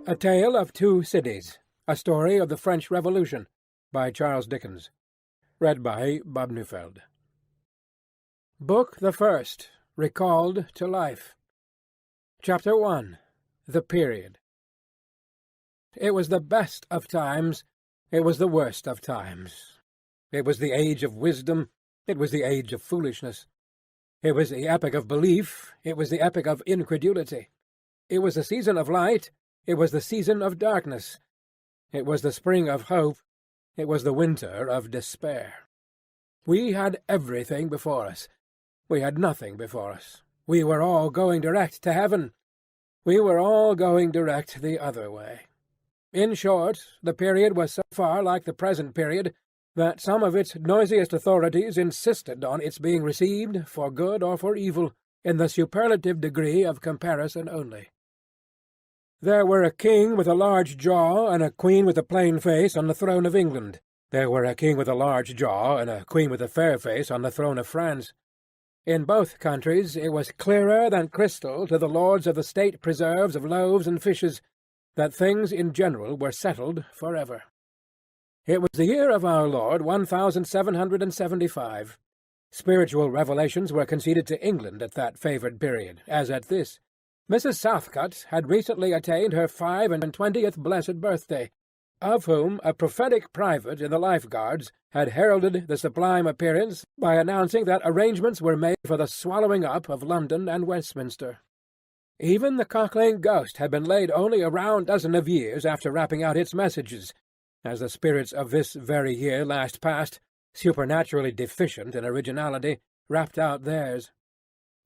A Tale of Two Cities, A Story of the French Revolution, by Charles Dickens. Read by Bob Neufeld. Book the First, Recalled to Life. Chapter 1. The Period. It was the best of times, it was the worst of times. It was the age of wisdom, it was the age of foolishness. It was the epoch of belief, it was the epoch of incredulity. It was the season of light, it was the season of darkness. It was the spring of hope, it was the winter of despair. We had everything before us. We had nothing before us. We were all going direct to heaven. We were all going direct the other way. In short, the period was so far like the present period that some of its noisiest authorities insisted on its being received, for good or for evil, in the superlative degree of comparison only. There were a king with a large jaw and a queen with a plain face on the throne of England. There were a king with a large jaw and a queen with a fair face on the throne of France. In both countries it was clearer than crystal to the lords of the state preserves of loaves and fishes that things in general were settled forever. It was the year of our Lord 1775. Spiritual revelations were conceded to England at that favoured period, as at this. Mrs. Southcott had recently attained her 25th blessed birthday, of whom a prophetic private in the Life Guards had heralded the sublime appearance by announcing that arrangements were made for the swallowing up of London and Westminster. Even the Cock Lane ghost had been laid only a round dozen of years after rapping out its messages, as the spirits of this very year last past, supernaturally deficient in originality, rapped out theirs.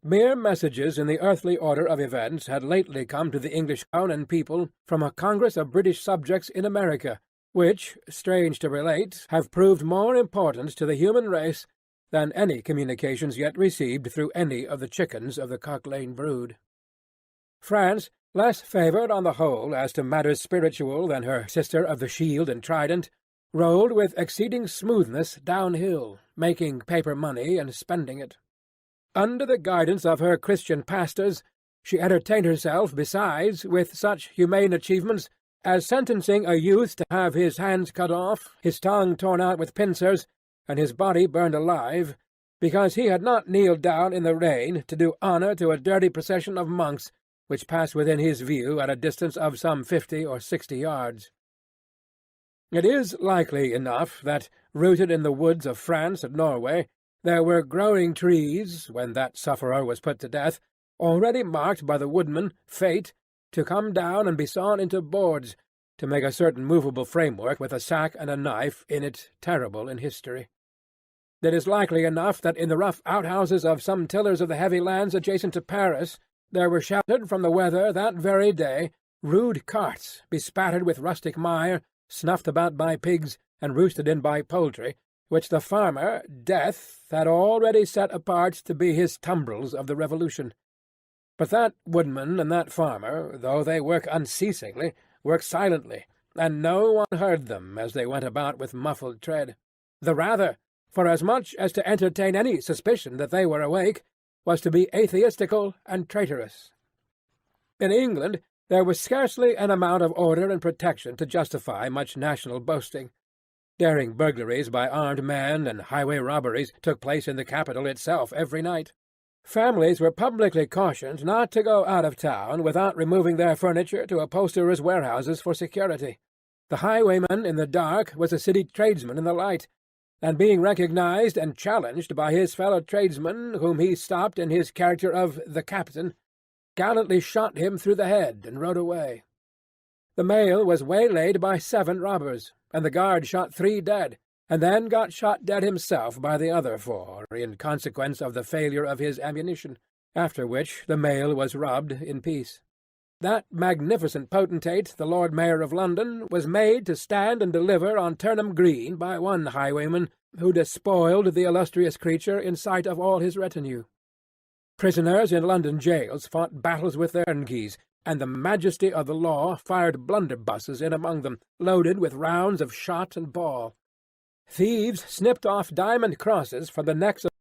Mere messages in the earthly order of events had lately come to the English crown and people from a Congress of British subjects in America, which, strange to relate, have proved more important to the human race than any communications yet received through any of the chickens of the Cock Lane brood. France, less favoured on the whole as to matters spiritual than her sister of the Shield and Trident, rolled with exceeding smoothness downhill, making paper money and spending it. Under the guidance of her Christian pastors, she entertained herself, besides, with such humane achievements as sentencing a youth to have his hands cut off, his tongue torn out with pincers, and his body burned alive, because he had not kneeled down in the rain to do honour to a dirty procession of monks which passed within his view at a distance of some 50 or 60 yards. It is likely enough that, rooted in the woods of France and Norway, there were growing trees, when that sufferer was put to death, already marked by the woodman, Fate, to come down and be sawn into boards, to make a certain movable framework with a sack and a knife in it terrible in history. It is likely enough that in the rough outhouses of some tillers of the heavy lands adjacent to Paris there were sheltered from the weather that very day rude carts bespattered with rustic mire, snuffed about by pigs, and roosted in by poultry, which the farmer, Death, had already set apart to be his tumbrils of the Revolution. But that woodman and that farmer, though they work unceasingly, work silently, and no one heard them as they went about with muffled tread. The rather, for as much as to entertain any suspicion that they were awake, was to be atheistical and traitorous. In England there was scarcely an amount of order and protection to justify much national boasting. Daring burglaries by armed men and highway robberies took place in the capital itself every night. Families were publicly cautioned not to go out of town without removing their furniture to upholsterers' warehouses for security. The highwayman in the dark was a city tradesman in the light, and being recognized and challenged by his fellow tradesmen, whom he stopped in his character of the captain, gallantly shot him through the head and rode away. The mail was waylaid by 7 robbers, and the guard shot 3 dead, and then got shot dead himself by the other 4, in consequence of the failure of his ammunition, after which the mail was robbed in peace. That magnificent potentate, the Lord Mayor of London, was made to stand and deliver on Turnham Green by one highwayman, who despoiled the illustrious creature in sight of all his retinue. Prisoners in London jails fought battles with their turnkeys, and the majesty of the law fired blunderbusses in among them, loaded with rounds of shot and ball. Thieves snipped off diamond crosses from the necks of.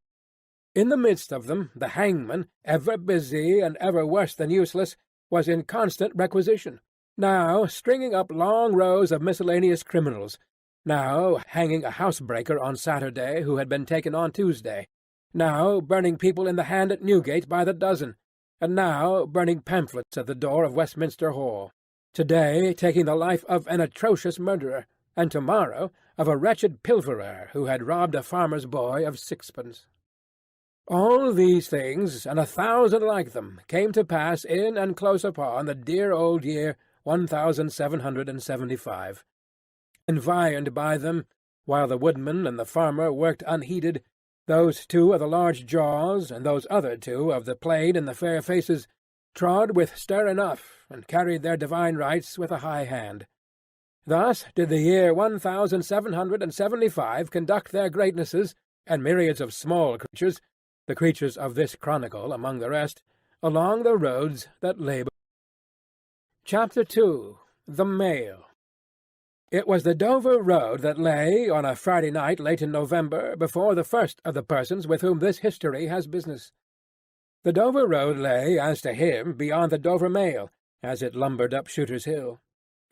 In the midst of them, the hangman, ever busy and ever worse than useless, was in constant requisition, now stringing up long rows of miscellaneous criminals, now hanging a housebreaker on Saturday who had been taken on Tuesday, now burning people in the hand at Newgate by the dozen, and now burning pamphlets at the door of Westminster Hall, to-day taking the life of an atrocious murderer, and tomorrow of a wretched pilferer who had robbed a farmer's boy of sixpence. All these things, and 1,000 like them, came to pass in and close upon the dear old year 1775. Environed by them, while the woodman and the farmer worked unheeded, those two of the large jaws, and those other two of the plain and the fair faces, trod with stir enough, and carried their divine rights with a high hand. Thus did the year 1775 conduct their greatnesses, and myriads of small creatures, the creatures of this chronicle among the rest, along the roads that labor. Chapter 2. The Mail. It was the Dover road that lay, on a Friday night late in November, before the first of the persons with whom this history has business. The Dover road lay, as to him, beyond the Dover Mail, as it lumbered up Shooter's Hill.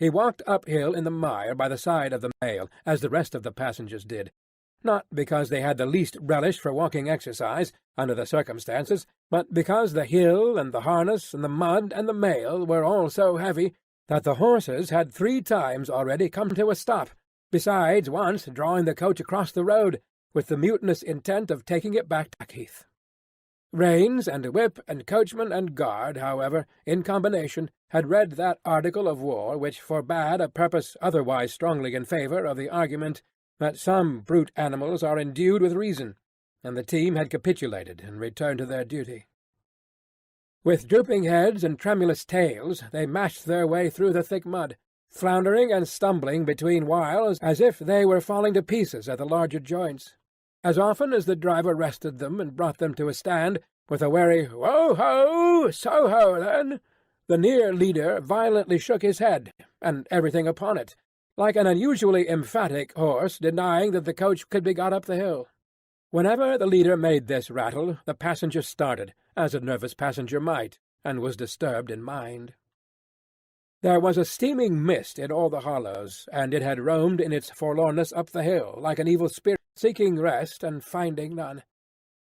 He walked uphill in the mire by the side of the mail, as the rest of the passengers did, not because they had the least relish for walking exercise, under the circumstances, but because the hill and the harness and the mud and the mail were all so heavy that the horses had 3 times already come to a stop, besides once drawing the coach across the road, with the mutinous intent of taking it back to Blackheath. Reins and whip and coachman and guard, however, in combination, had read that article of war which forbade a purpose otherwise strongly in favour of the argument that some brute animals are endued with reason, and the team had capitulated and returned to their duty. With drooping heads and tremulous tails they mashed their way through the thick mud, floundering and stumbling between whiles as if they were falling to pieces at the larger joints. As often as the driver rested them and brought them to a stand, with a wary "Wo-ho! So-ho, then!" the near leader violently shook his head, and everything upon it, like an unusually emphatic horse denying that the coach could be got up the hill. Whenever the leader made this rattle, the passenger started, as a nervous passenger might, and was disturbed in mind. There was a steaming mist in all the hollows, and it had roamed in its forlornness up the hill, like an evil spirit, seeking rest and finding none.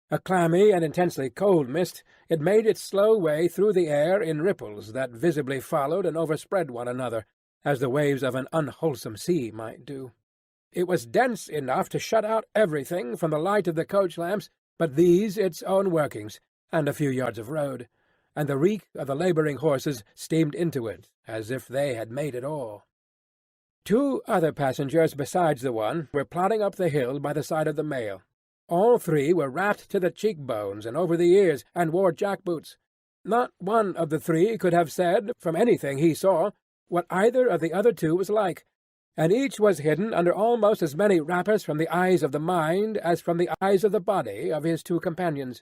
A clammy and intensely cold mist, it made its slow way through the air in ripples that visibly followed and overspread one another, as the waves of an unwholesome sea might do. It was dense enough to shut out everything from the light of the coach lamps but these its own workings, and a few yards of road, and the reek of the labouring horses steamed into it, as if they had made it all. 2 other passengers besides the one were plodding up the hill by the side of the mail. All 3 were wrapped to the cheek-bones and over the ears, and wore jack-boots. Not one of the 3 could have said, from anything he saw, what either of the other 2 was like, and each was hidden under almost as many wrappers from the eyes of the mind as from the eyes of the body of his 2 companions.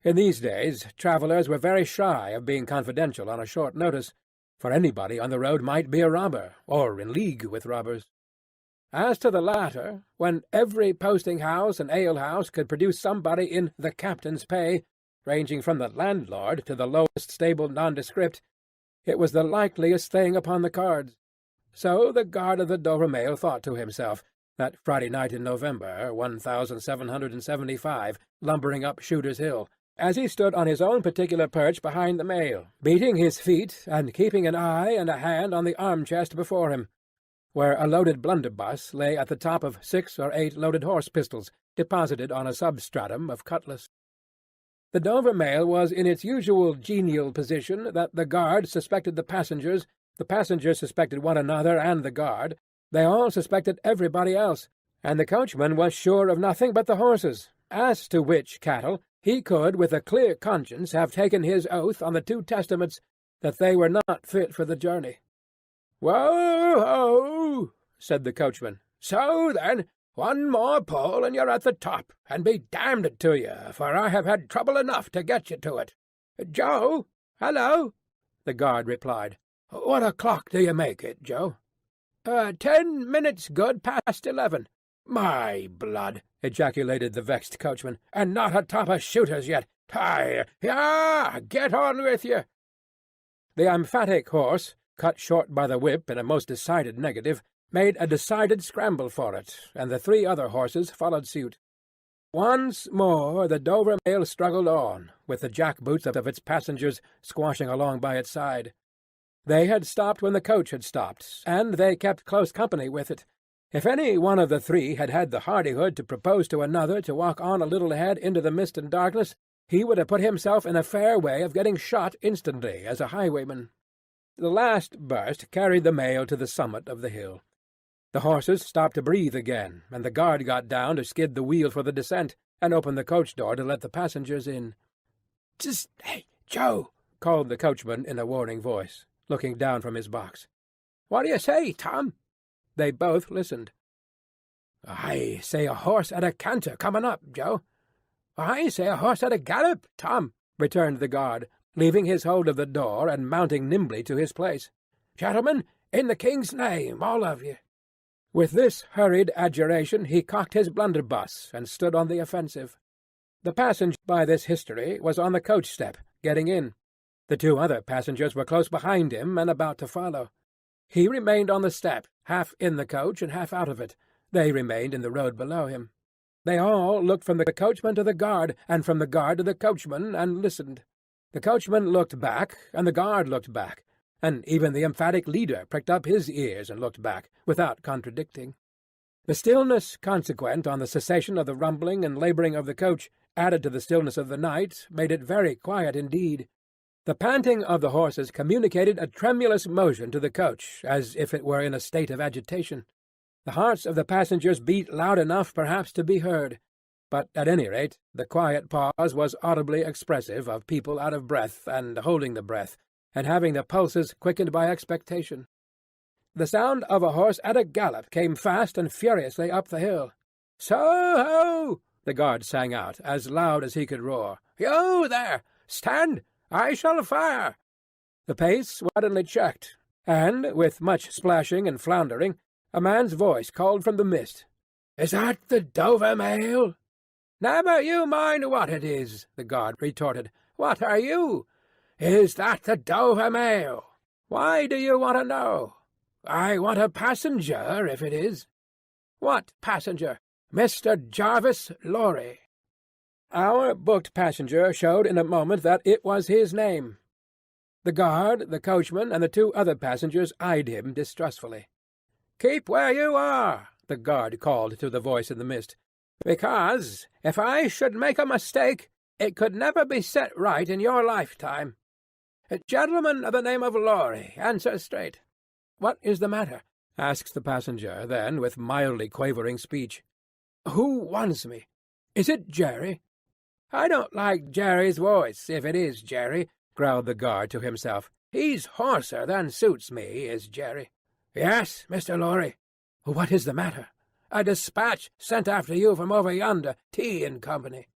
In these days travellers were very shy of being confidential on a short notice, for anybody on the road might be a robber, or in league with robbers. As to the latter, when every posting-house and ale-house could produce somebody in the captain's pay, ranging from the landlord to the lowest stable nondescript, it was the likeliest thing upon the cards. So the guard of the Dover Mail thought to himself, that Friday night in November, 1775, lumbering up Shooter's Hill, as he stood on his own particular perch behind the mail, beating his feet and keeping an eye and a hand on the arm-chest before him, where a loaded blunderbuss lay at the top of 6 or 8 loaded horse-pistols, deposited on a substratum of cutlass. The Dover Mail was in its usual genial position that the guard suspected the passengers suspected one another and the guard, they all suspected everybody else, and the coachman was sure of nothing but the horses, as to which cattle he could with a clear conscience have taken his oath on the 2 Testaments that they were not fit for the journey. "Whoa-ho!" said the coachman. "So, then, one more pull and you're at the top, and be damned to you, for I have had trouble enough to get you to it." "Joe! Hello!" the guard replied. "What o'clock do you make it, Joe?" 10 minutes good past 11. "My blood!" ejaculated the vexed coachman. "And not atop of Shooters yet! Hi! Get on with you!" The emphatic horse, cut short by the whip in a most decided negative, made a decided scramble for it, and the 3 other horses followed suit. Once more the Dover mail struggled on, with the jack-boots of its passengers squashing along by its side. They had stopped when the coach had stopped, and they kept close company with it. If any one of the 3 had had the hardihood to propose to another to walk on a little ahead into the mist and darkness, he would have put himself in a fair way of getting shot instantly as a highwayman. The last burst carried the mail to the summit of the hill. The horses stopped to breathe again, and the guard got down to skid the wheel for the descent, and open the coach door to let the passengers in. "Just, hey, Joe!" called the coachman in a warning voice, looking down from his box. "What do you say, Tom?" They both listened. "I say a horse at a canter coming up, Joe." "I say a horse at a gallop, Tom," returned the guard, leaving his hold of the door and mounting nimbly to his place. "Gentlemen, in the king's name, all of you." With this hurried adjuration he cocked his blunderbuss and stood on the offensive. The passenger by this history was on the coach-step, getting in. The 2 other passengers were close behind him and about to follow. He remained on the step, half in the coach and half out of it. They remained in the road below him. They all looked from the coachman to the guard, and from the guard to the coachman, and listened. The coachman looked back, and the guard looked back, and even the emphatic leader pricked up his ears and looked back, without contradicting. The stillness consequent on the cessation of the rumbling and labouring of the coach, added to the stillness of the night, made it very quiet indeed. The panting of the horses communicated a tremulous motion to the coach, as if it were in a state of agitation. The hearts of the passengers beat loud enough, perhaps, to be heard, but at any rate the quiet pause was audibly expressive of people out of breath and holding the breath, and having the pulses quickened by expectation. The sound of a horse at a gallop came fast and furiously up the hill. "So-ho!" the guard sang out, as loud as he could roar. "You there! Stand! I shall fire!" The pace suddenly checked, and, with much splashing and floundering, a man's voice called from the mist. "Is that the Dover mail?" "Never you mind what it is," the guard retorted. "What are you?" "Is that the Dover mail?" "Why do you want to know?" "I want a passenger, if it is." "What passenger?" "Mr. Jarvis Lorry." Our booked passenger showed in a moment that it was his name. The guard, the coachman, and the 2 other passengers eyed him distrustfully. "Keep where you are," the guard called to the voice in the mist, "because, if I should make a mistake, it could never be set right in your lifetime. A gentleman of the name of Lorry, answer straight." "What is the matter?" asks the passenger, then, with mildly quavering speech. "Who wants me? Is it Jerry?" "I don't like Jerry's voice, if it is Jerry," growled the guard to himself. "He's hoarser than suits me, is Jerry." "Yes, Mr. Lorry." "What is the matter?" "A dispatch sent after you from over yonder, Tea and Company."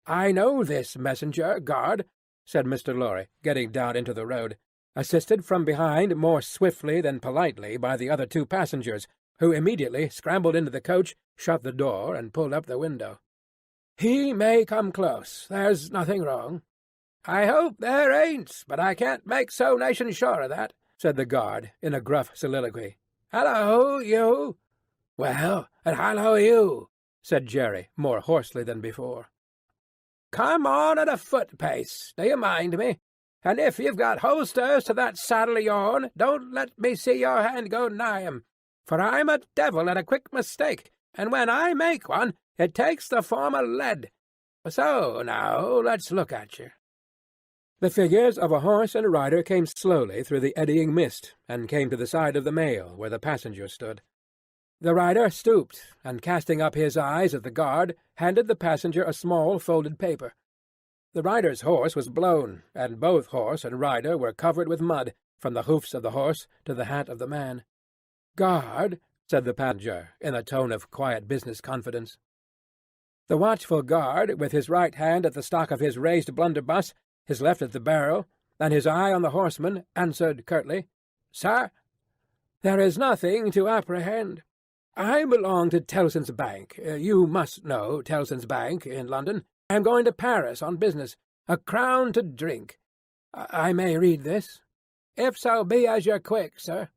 "I know this messenger, guard," said Mr. Lorry, getting down into the road, assisted from behind more swiftly than politely by the other 2 passengers, who immediately scrambled into the coach, shut the door, and pulled up the window. "He may come close. There's nothing wrong." "I hope there ain't, but I can't make so nation sure of that," said the guard, in a gruff soliloquy. "Hallo, you!" "Well, and hallo, you!" said Jerry, more hoarsely than before. "Come on at a foot-pace, do you mind me? And if you've got holsters to that saddle of yourn, don't let me see your hand go nigh 'em, for I'm a devil at a quick mistake, and when I make one, it takes the form of lead. So, now, let's look at you." The figures of a horse and rider came slowly through the eddying mist, and came to the side of the mail, where the passenger stood. The rider stooped, and casting up his eyes at the guard, handed the passenger a small folded paper. The rider's horse was blown, and both horse and rider were covered with mud, from the hoofs of the horse to the hat of the man. "Guard," said the passenger, in a tone of quiet business confidence. The watchful guard, with his right hand at the stock of his raised blunderbuss, his left at the barrel, and his eye on the horseman, answered curtly, "Sir, there is nothing to apprehend. I belong to Tellson's Bank. You must know Tellson's Bank in London. I am going to Paris on business. A crown to drink. I may read this?" "If so be as you're quick, sir."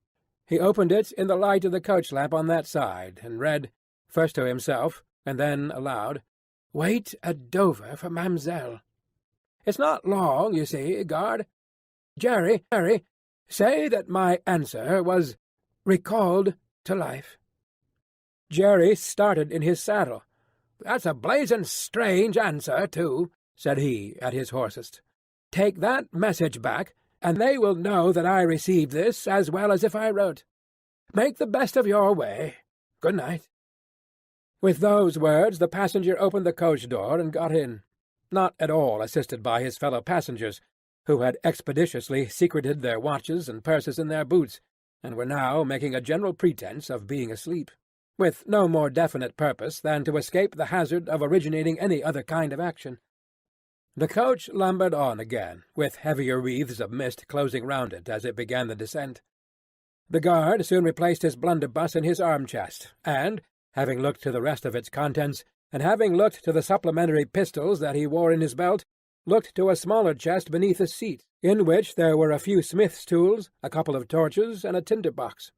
He opened it in the light of the coach-lamp on that side, and read, first to himself, and then aloud, "Wait at Dover for Mamselle. It's not long, you see, guard. Jerry, say that my answer was recalled to life." Jerry started in his saddle. "That's a blazing strange answer, too," said he at his hoarsest. "Take that message back, and they will know that I received this as well as if I wrote. Make the best of your way. Good night." With those words the passenger opened the coach-door and got in, not at all assisted by his fellow-passengers, who had expeditiously secreted their watches and purses in their boots, and were now making a general pretence of being asleep, with no more definite purpose than to escape the hazard of originating any other kind of action. The coach lumbered on again, with heavier wreaths of mist closing round it as it began the descent. The guard soon replaced his blunderbuss in his arm-chest, and, having looked to the rest of its contents, and having looked to the supplementary pistols that he wore in his belt, looked to a smaller chest beneath a seat, in which there were a few smith's tools, a couple of torches, and a tinder-box.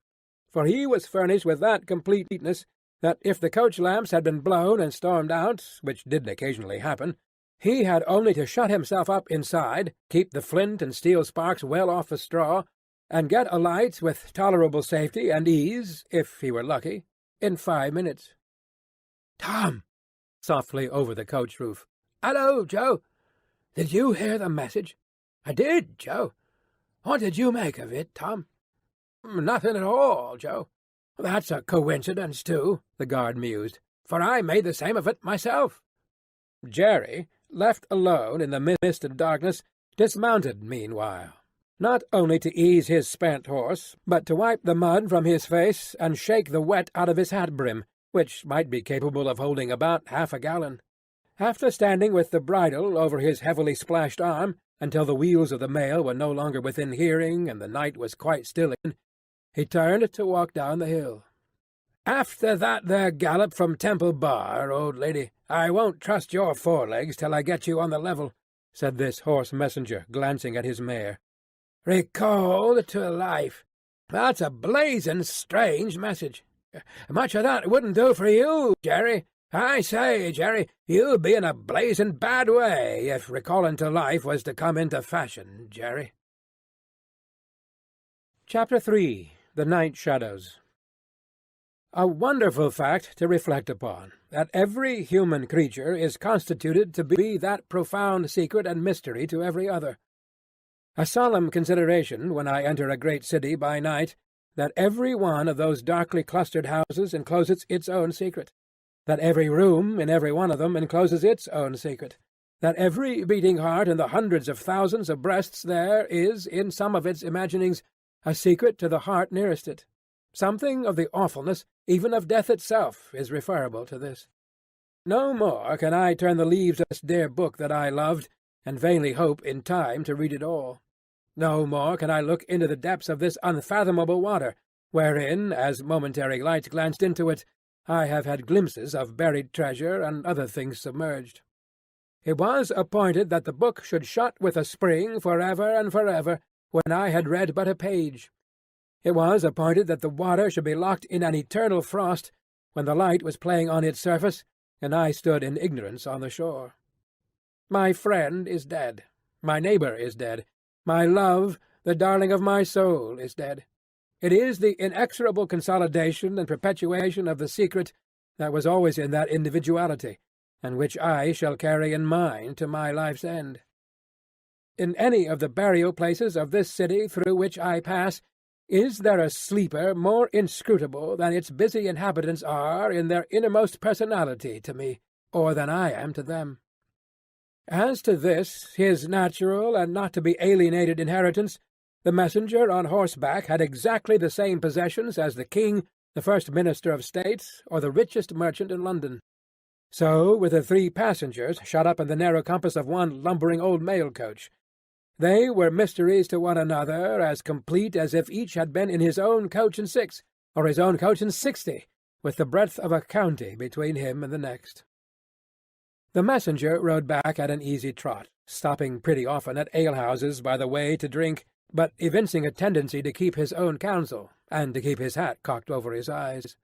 For he was furnished with that complete neatness that if the coach-lamps had been blown and stormed out, which did occasionally happen, he had only to shut himself up inside, keep the flint and steel sparks well off the straw, and get a light with tolerable safety and ease, if he were lucky, in 5 minutes. "Tom!" softly over the coach roof. "Hallo, Joe! Did you hear the message?" "I did, Joe. What did you make of it, Tom?" "Nothing at all, Joe." "That's a coincidence, too," the guard mused, "for I made the same of it myself." Jerry, left alone in the mist and darkness, dismounted meanwhile, not only to ease his spent horse, but to wipe the mud from his face and shake the wet out of his hat-brim, which might be capable of holding about half a gallon. After standing with the bridle over his heavily splashed arm until the wheels of the mail were no longer within hearing and the night was quite still in, he turned to walk down the hill. "After that there gallop from Temple Bar, old lady, I won't trust your forelegs till I get you on the level," said this hoarse messenger, glancing at his mare. "Recalled to life. That's a blazing strange message. Much of that wouldn't do for you, Jerry. I say, Jerry, you'd be in a blazing bad way if recalling to life was to come into fashion, Jerry." Chapter 3. The Night Shadows. A wonderful fact to reflect upon, that every human creature is constituted to be that profound secret and mystery to every other. A solemn consideration, when I enter a great city by night, that every one of those darkly clustered houses encloses its own secret, that every room in every one of them encloses its own secret, that every beating heart in the hundreds of thousands of breasts there is, in some of its imaginings, a secret to the heart nearest it. Something of the awfulness, even of death itself, is referable to this. No more can I turn the leaves of this dear book that I loved, and vainly hope in time to read it all. No more can I look into the depths of this unfathomable water, wherein, as momentary lights glanced into it, I have had glimpses of buried treasure and other things submerged. It was appointed that the book should shut with a spring for ever and for ever, when I had read but a page. It was appointed that the water should be locked in an eternal frost, when the light was playing on its surface, and I stood in ignorance on the shore. My friend is dead. My neighbour is dead. My love, the darling of my soul, is dead. It is the inexorable consolidation and perpetuation of the secret that was always in that individuality, and which I shall carry in mine to my life's end. In any of the burial-places of this city through which I pass, is there a sleeper more inscrutable than its busy inhabitants are in their innermost personality to me, or than I am to them? As to this, his natural and not to be alienated inheritance, the messenger on horseback had exactly the same possessions as the king, the first minister of state, or the richest merchant in London. So with the 3 passengers shut up in the narrow compass of one lumbering old mail-coach. They were mysteries to one another, as complete as if each had been in his own coach and 6, or his own coach and 60, with the breadth of a county between him and the next. The messenger rode back at an easy trot, stopping pretty often at alehouses by the way to drink, but evincing a tendency to keep his own counsel, and to keep his hat cocked over his eyes.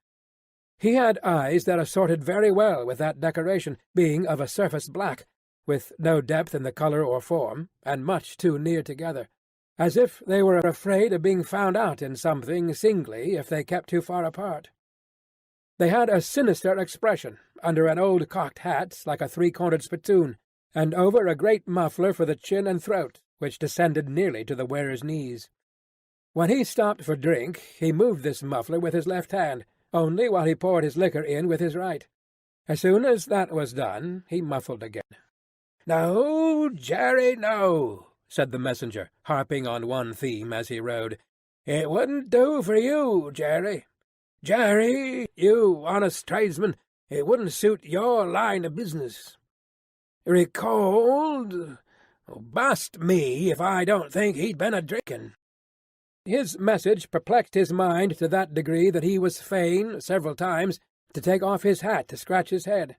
He had eyes that assorted very well with that decoration, being of a surface black, with no depth in the colour or form, and much too near together, as if they were afraid of being found out in something singly if they kept too far apart. They had a sinister expression, under an old cocked hat like a three-cornered spittoon, and over a great muffler for the chin and throat, which descended nearly to the wearer's knees. When he stopped for drink, he moved this muffler with his left hand, only while he poured his liquor in with his right. As soon as that was done, he muffled again. "No, Jerry, no," said the messenger, harping on one theme as he rode. "It wouldn't do for you, Jerry. Jerry, you honest tradesman, it wouldn't suit your line of business. Recalled? Bust me if I don't think he'd been a-drinking." His message perplexed his mind to that degree that he was fain, several times, to take off his hat to scratch his head.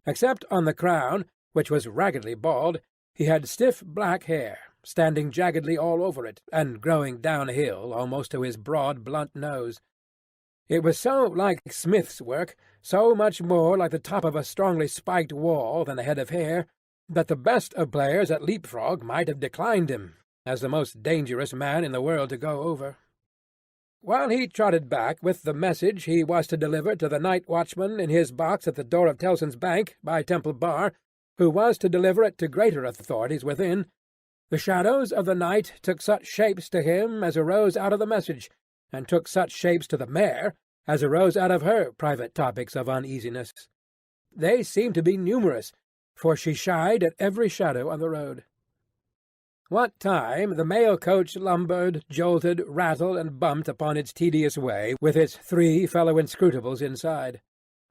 Except on the crown, which was raggedly bald, he had stiff black hair, standing jaggedly all over it, and growing downhill almost to his broad, blunt nose. It was so like Smith's work, so much more like the top of a strongly spiked wall than a head of hair, that the best of players at leap-frog might have declined him, as the most dangerous man in the world to go over. While he trotted back with the message he was to deliver to the night watchman in his box at the door of Tellson's Bank by Temple Bar, who was to deliver it to greater authorities within, the shadows of the night took such shapes to him as arose out of the message, and took such shapes to the mare as arose out of her private topics of uneasiness. They seemed to be numerous, for she shied at every shadow on the road. What time the mail coach lumbered, jolted, rattled, and bumped upon its tedious way with its three fellow inscrutables inside,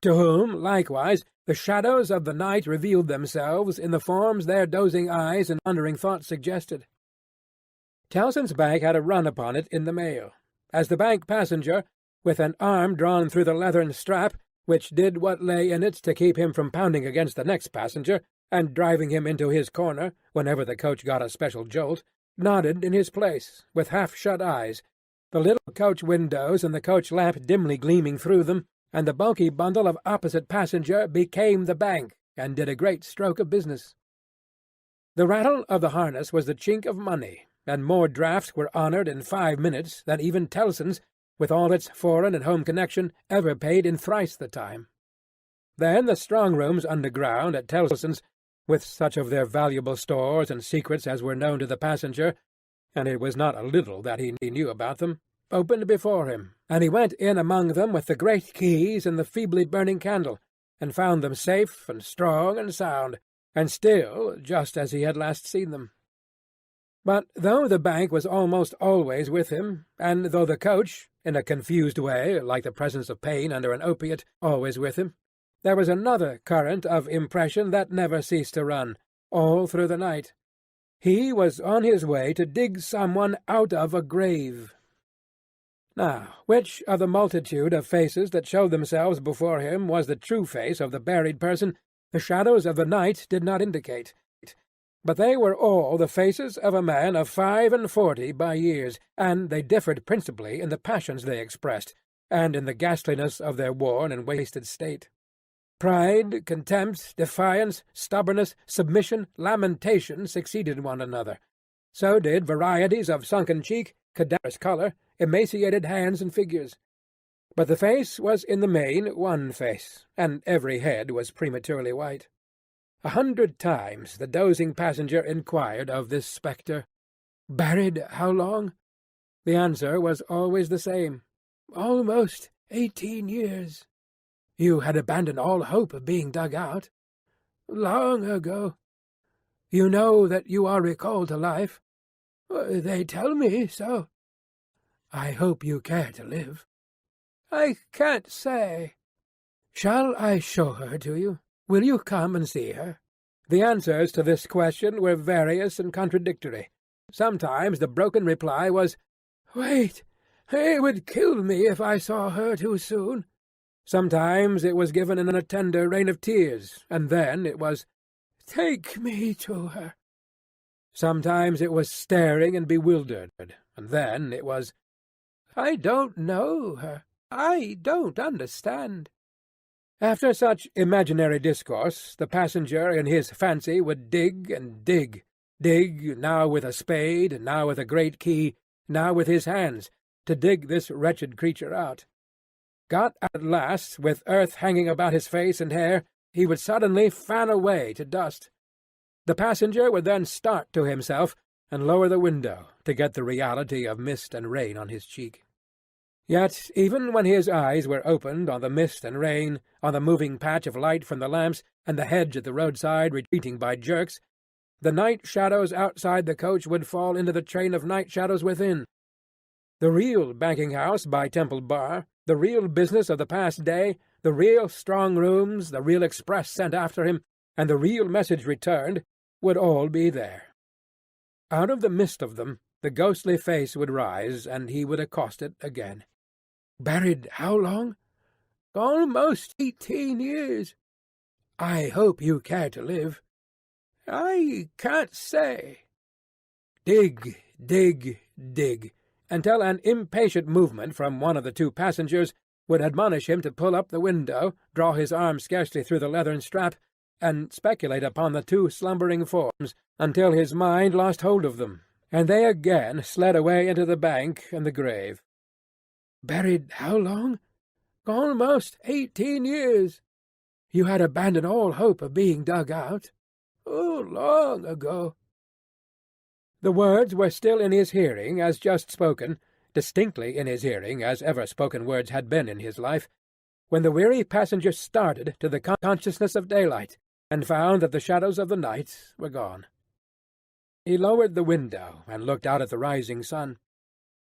to whom, likewise, the shadows of the night revealed themselves in the forms their dozing eyes and wandering thoughts suggested. Tellson's Bank had a run upon it in the mail, as the bank passenger, with an arm drawn through the leathern strap, which did what lay in it to keep him from pounding against the next passenger, and driving him into his corner, whenever the coach got a special jolt, nodded in his place, with half-shut eyes, the little coach windows and the coach lamp dimly gleaming through them, and the bulky bundle of opposite passenger became the bank, and did a great stroke of business. The rattle of the harness was the chink of money, and more drafts were honoured in 5 minutes than even Tellson's, with all its foreign and home connection, ever paid in thrice the time. Then the strong-rooms underground at Tellson's, with such of their valuable stores and secrets as were known to the passenger, and it was not a little that he knew about them, opened before him, and he went in among them with the great keys and the feebly burning candle, and found them safe and strong and sound, and still just as he had last seen them. But though the bank was almost always with him, and though the coach, in a confused way, like the presence of pain under an opiate, always with him, there was another current of impression that never ceased to run, all through the night. He was on his way to dig someone out of a grave. Now, which of the multitude of faces that showed themselves before him was the true face of the buried person, the shadows of the night did not indicate. But they were all the faces of a man of 45 by years, and they differed principally in the passions they expressed, and in the ghastliness of their worn and wasted state. Pride, contempt, defiance, stubbornness, submission, lamentation succeeded one another. So did varieties of sunken cheek, cadaverous colour, emaciated hands and figures. But the face was in the main one face, and every head was prematurely white. 100 times the dozing passenger inquired of this spectre, "Buried how long?" The answer was always the same, "Almost 18 years." "You had abandoned all hope of being dug out?" "Long ago." "You know that you are recalled to life?" "They tell me so." "I hope you care to live." "I can't say." "Shall I show her to you? Will you come and see her?" The answers to this question were various and contradictory. Sometimes the broken reply was, "Wait, it would kill me if I saw her too soon." Sometimes it was given in a tender rain of tears, and then it was, "Take me to her." Sometimes it was staring and bewildered, and then it was, "I don't know her. I don't understand." After such imaginary discourse, the passenger in his fancy would dig and dig, now with a spade, now with a great key, now with his hands, to dig this wretched creature out. Got at last, with earth hanging about his face and hair, he would suddenly fan away to dust. The passenger would then start to himself and lower the window to get the reality of mist and rain on his cheek. Yet even when his eyes were opened on the mist and rain, on the moving patch of light from the lamps, and the hedge at the roadside retreating by jerks, the night shadows outside the coach would fall into the train of night shadows within. The real banking-house by Temple Bar, the real business of the past day, the real strong-rooms, the real express sent after him, and the real message returned, would all be there. Out of the mist of them the ghostly face would rise, and he would accost it again. "Buried how long?" "Almost 18 years." "I hope you care to live." "I can't say." Dig, dig, dig, until an impatient movement from one of the two passengers would admonish him to pull up the window, draw his arm scarcely through the leathern strap, and speculate upon the two slumbering forms until his mind lost hold of them, and they again slid away into the bank and the grave. "Buried how long?" "Almost 18 years." "You had abandoned all hope of being dug out?" "Oh, long ago." The words were still in his hearing as just spoken, distinctly in his hearing as ever spoken words had been in his life, when the weary passenger started to the consciousness of daylight, and found that the shadows of the night were gone. He lowered the window and looked out at the rising sun.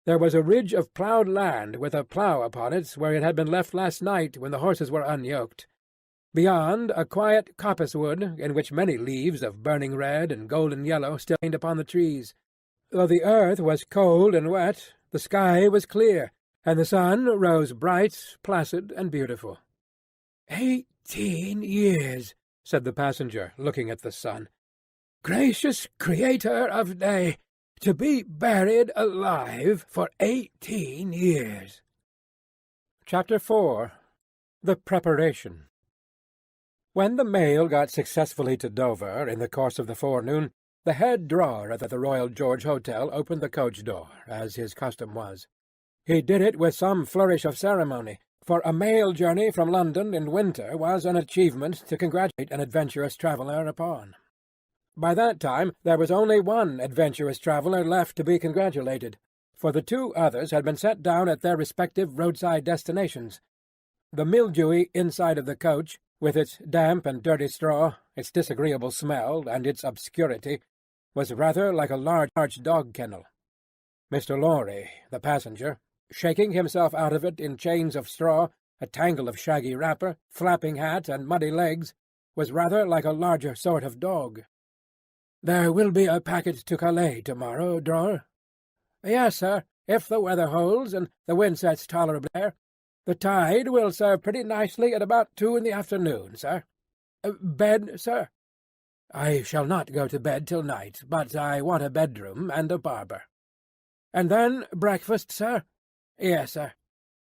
There was a ridge of ploughed land with a plough upon it where it had been left last night when the horses were unyoked. Beyond, a quiet coppice-wood, in which many leaves of burning red and golden yellow still hung upon the trees. Though the earth was cold and wet, the sky was clear, and the sun rose bright, placid, and beautiful. 18 years, said the passenger, looking at the sun. Gracious Creator of day, to be buried alive for 18 years. Chapter 4. The Preparation. When the mail got successfully to Dover in the course of the forenoon, the head drawer at the Royal George Hotel opened the coach door, as his custom was. He did it with some flourish of ceremony, for a mail journey from London in winter was an achievement to congratulate an adventurous traveller upon. By that time there was only one adventurous traveller left to be congratulated, for the two others had been set down at their respective roadside destinations. The mildewy inside of the coach, with its damp and dirty straw, its disagreeable smell, and its obscurity, was rather like a large dog-kennel. Mr. Lorry, the passenger, shaking himself out of it in chains of straw, a tangle of shaggy wrapper, flapping hat, and muddy legs, was rather like a larger sort of dog. "There will be a packet to Calais tomorrow, drawer?" "Yes, sir, if the weather holds, and the wind sets tolerably clear. The tide will serve pretty nicely at about 2 in the afternoon, sir." "Bed, sir?" "I shall not go to bed till night, but I want a bedroom and a barber." "And then breakfast, sir?" "Yes, sir."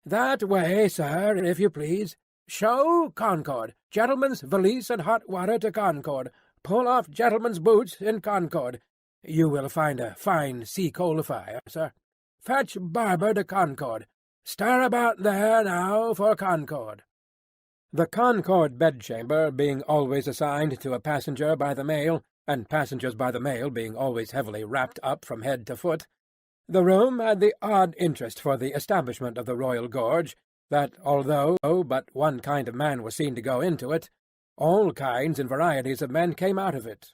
"That way, sir, if you please. Show Concord. Gentleman's valise and hot water to Concord. Pull off gentleman's boots in Concord. You will find a fine sea-coal fire, sir. Fetch barber to Concord. Stir about there now for Concord." The Concord bedchamber being always assigned to a passenger by the mail, and passengers by the mail being always heavily wrapped up from head to foot, the room had the odd interest for the establishment of the Royal Gorge, that although but one kind of man was seen to go into it, all kinds and varieties of men came out of it.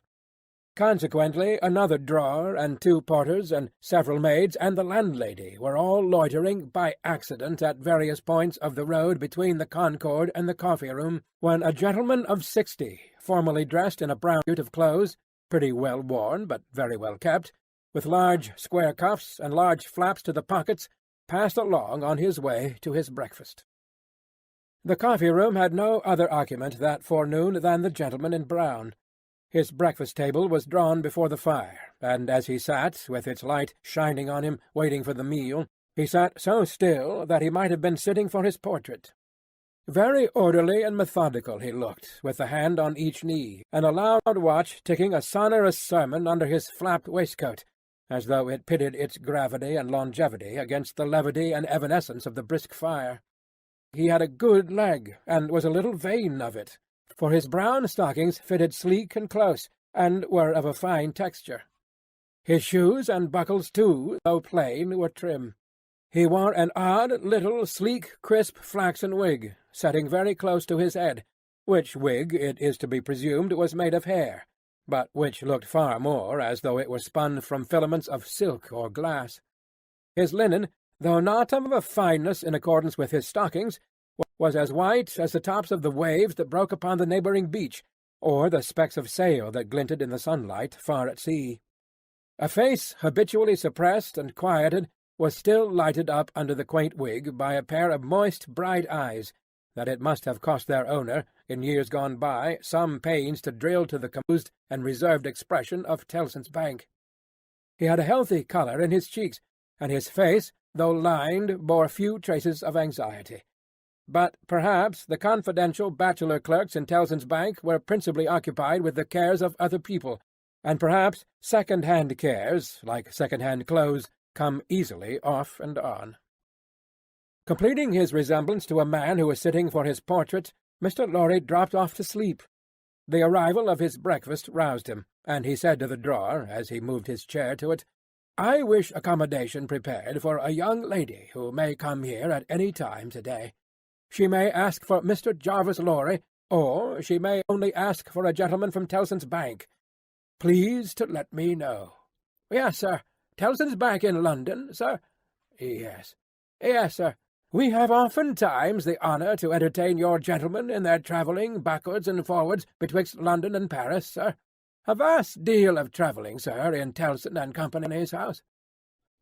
Consequently, another drawer, and 2 porters, and several maids, and the landlady were all loitering by accident at various points of the road between the Concord and the coffee-room, when a gentleman of 60, formally dressed in a brown suit of clothes, pretty well worn but very well kept, with large square cuffs and large flaps to the pockets, passed along on his way to his breakfast. The coffee-room had no other occupant that forenoon than the gentleman in brown. His breakfast-table was drawn before the fire, and as he sat, with its light shining on him, waiting for the meal, he sat so still that he might have been sitting for his portrait. Very orderly and methodical he looked, with a hand on each knee, and a loud watch ticking a sonorous sermon under his flapped waistcoat, as though it pitted its gravity and longevity against the levity and evanescence of the brisk fire. He had a good leg, and was a little vain of it, for his brown stockings fitted sleek and close, and were of a fine texture. His shoes and buckles, too, though plain, were trim. He wore an odd, little, sleek, crisp, flaxen wig, setting very close to his head, which wig, it is to be presumed, was made of hair, but which looked far more as though it were spun from filaments of silk or glass. His linen, though not of a fineness in accordance with his stockings, was as white as the tops of the waves that broke upon the neighbouring beach, or the specks of sail that glinted in the sunlight far at sea. A face habitually suppressed and quieted was still lighted up under the quaint wig by a pair of moist, bright eyes, that it must have cost their owner, in years gone by, some pains to drill to the composed and reserved expression of Tellson's Bank. He had a healthy colour in his cheeks, and his face, though lined, bore few traces of anxiety. But perhaps the confidential bachelor clerks in Tellson's Bank were principally occupied with the cares of other people, and perhaps second-hand cares, like second-hand clothes, come easily off and on. Completing his resemblance to a man who was sitting for his portrait, Mr. Lorry dropped off to sleep. The arrival of his breakfast roused him, and he said to the drawer, as he moved his chair to it, "I wish accommodation prepared for a young lady who may come here at any time to-day. She may ask for Mr. Jarvis Lorry, or she may only ask for a gentleman from Tellson's Bank. Please to let me know." "Yes, sir. Tellson's Bank in London, sir?" "Yes. Yes, sir. We have oftentimes the honour to entertain your gentlemen in their travelling backwards and forwards betwixt London and Paris, sir. A vast deal of travelling, sir, in Tellson and Company's house."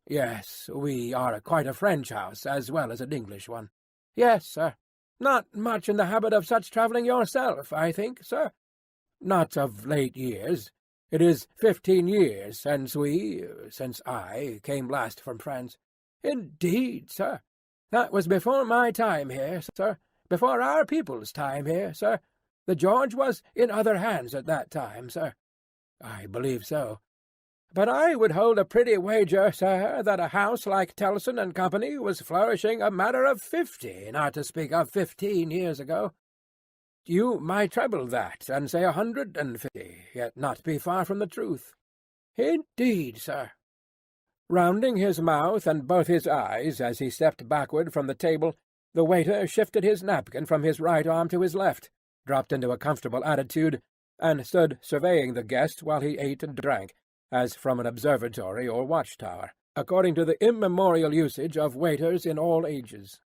"Yes, we are quite a French house as well as an English one." "Yes, sir. Not much in the habit of such travelling yourself, I think, sir?" "Not of late years. It is 15 years since I came last from France." "Indeed, sir. That was before my time here, sir, before our people's time here, sir. The George was in other hands at that time, sir." "I believe so." "But I would hold a pretty wager, sir, that a house like Tellson and Company was flourishing a matter of 50, not to speak of 15 years ago. You might treble that, and say 150, yet not be far from the truth." "Indeed, sir." Rounding his mouth and both his eyes as he stepped backward from the table, the waiter shifted his napkin from his right arm to his left, dropped into a comfortable attitude, and stood surveying the guest while he ate and drank, as from an observatory or watch-tower, according to the immemorial usage of waiters in all ages.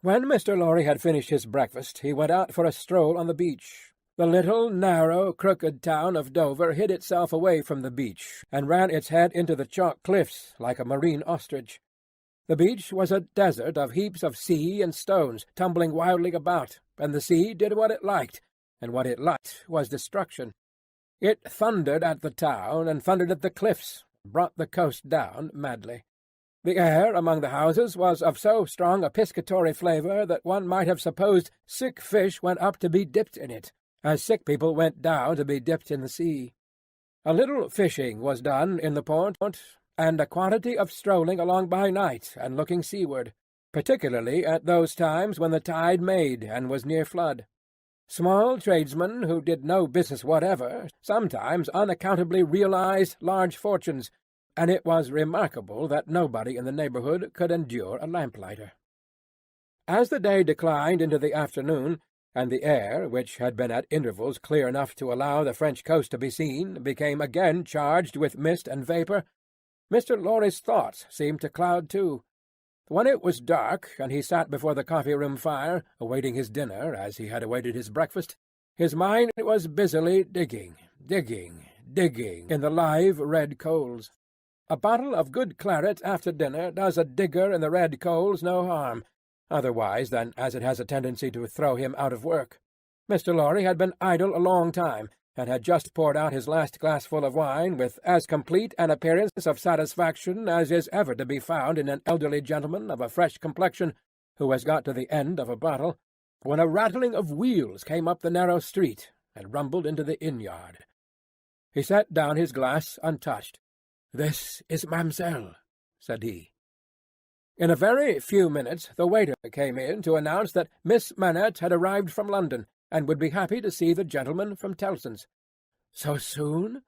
When Mr. Lorry had finished his breakfast, he went out for a stroll on the beach. The little, narrow, crooked town of Dover hid itself away from the beach, and ran its head into the chalk cliffs like a marine ostrich. The beach was a desert of heaps of sea and stones, tumbling wildly about, and the sea did what it liked, and what it liked was destruction. It thundered at the town, and thundered at the cliffs, and brought the coast down madly. The air among the houses was of so strong a piscatory flavour that one might have supposed sick fish went up to be dipped in it, as sick people went down to be dipped in the sea. A little fishing was done in the port, and a quantity of strolling along by night and looking seaward, particularly at those times when the tide made and was near flood. Small tradesmen who did no business whatever sometimes unaccountably realized large fortunes, and it was remarkable that nobody in the neighbourhood could endure a lamplighter. As the day declined into the afternoon, and the air, which had been at intervals clear enough to allow the French coast to be seen, became again charged with mist and vapour, Mr. Lorry's thoughts seemed to cloud too. When it was dark, and he sat before the coffee-room fire, awaiting his dinner as he had awaited his breakfast, his mind was busily digging in the live red coals. A bottle of good claret after dinner does a digger in the red coals no harm, otherwise than as it has a tendency to throw him out of work. Mr. Lorry had been idle a long time, and had just poured out his last glassful of wine with as complete an appearance of satisfaction as is ever to be found in an elderly gentleman of a fresh complexion who has got to the end of a bottle, when a rattling of wheels came up the narrow street and rumbled into the inn-yard. He set down his glass untouched. "This is Mamselle," said he. In a very few minutes the waiter came in to announce that Miss Manette had arrived from London, and would be happy to see the gentleman from Tellson's. "So soon?"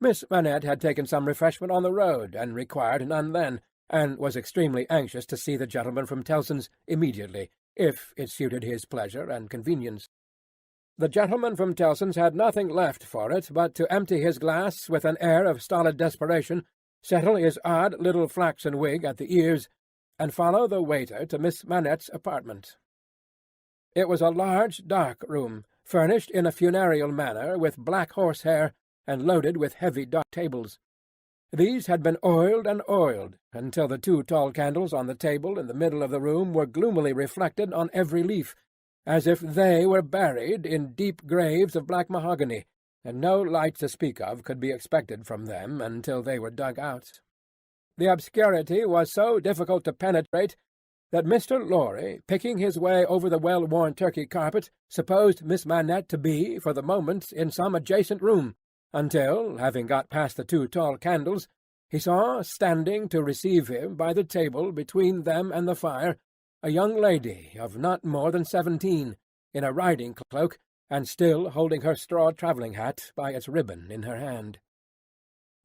Miss Manette had taken some refreshment on the road, and required none then, and was extremely anxious to see the gentleman from Tellson's immediately, if it suited his pleasure and convenience. The gentleman from Tellson's had nothing left for it but to empty his glass with an air of stolid desperation, settle his odd little flaxen wig at the ears, and follow the waiter to Miss Manette's apartment. It was a large, dark room, furnished in a funereal manner with black horsehair, and loaded with heavy dark tables. These had been oiled and oiled, until the 2 tall candles on the table in the middle of the room were gloomily reflected on every leaf, as if they were buried in deep graves of black mahogany, and no light to speak of could be expected from them until they were dug out. The obscurity was so difficult to penetrate that Mr. Lorry, picking his way over the well-worn Turkey carpet, supposed Miss Manette to be, for the moment, in some adjacent room, until, having got past the 2 tall candles, he saw, standing to receive him by the table between them and the fire, a young lady of not more than 17, in a riding-cloak, and still holding her straw travelling hat by its ribbon in her hand.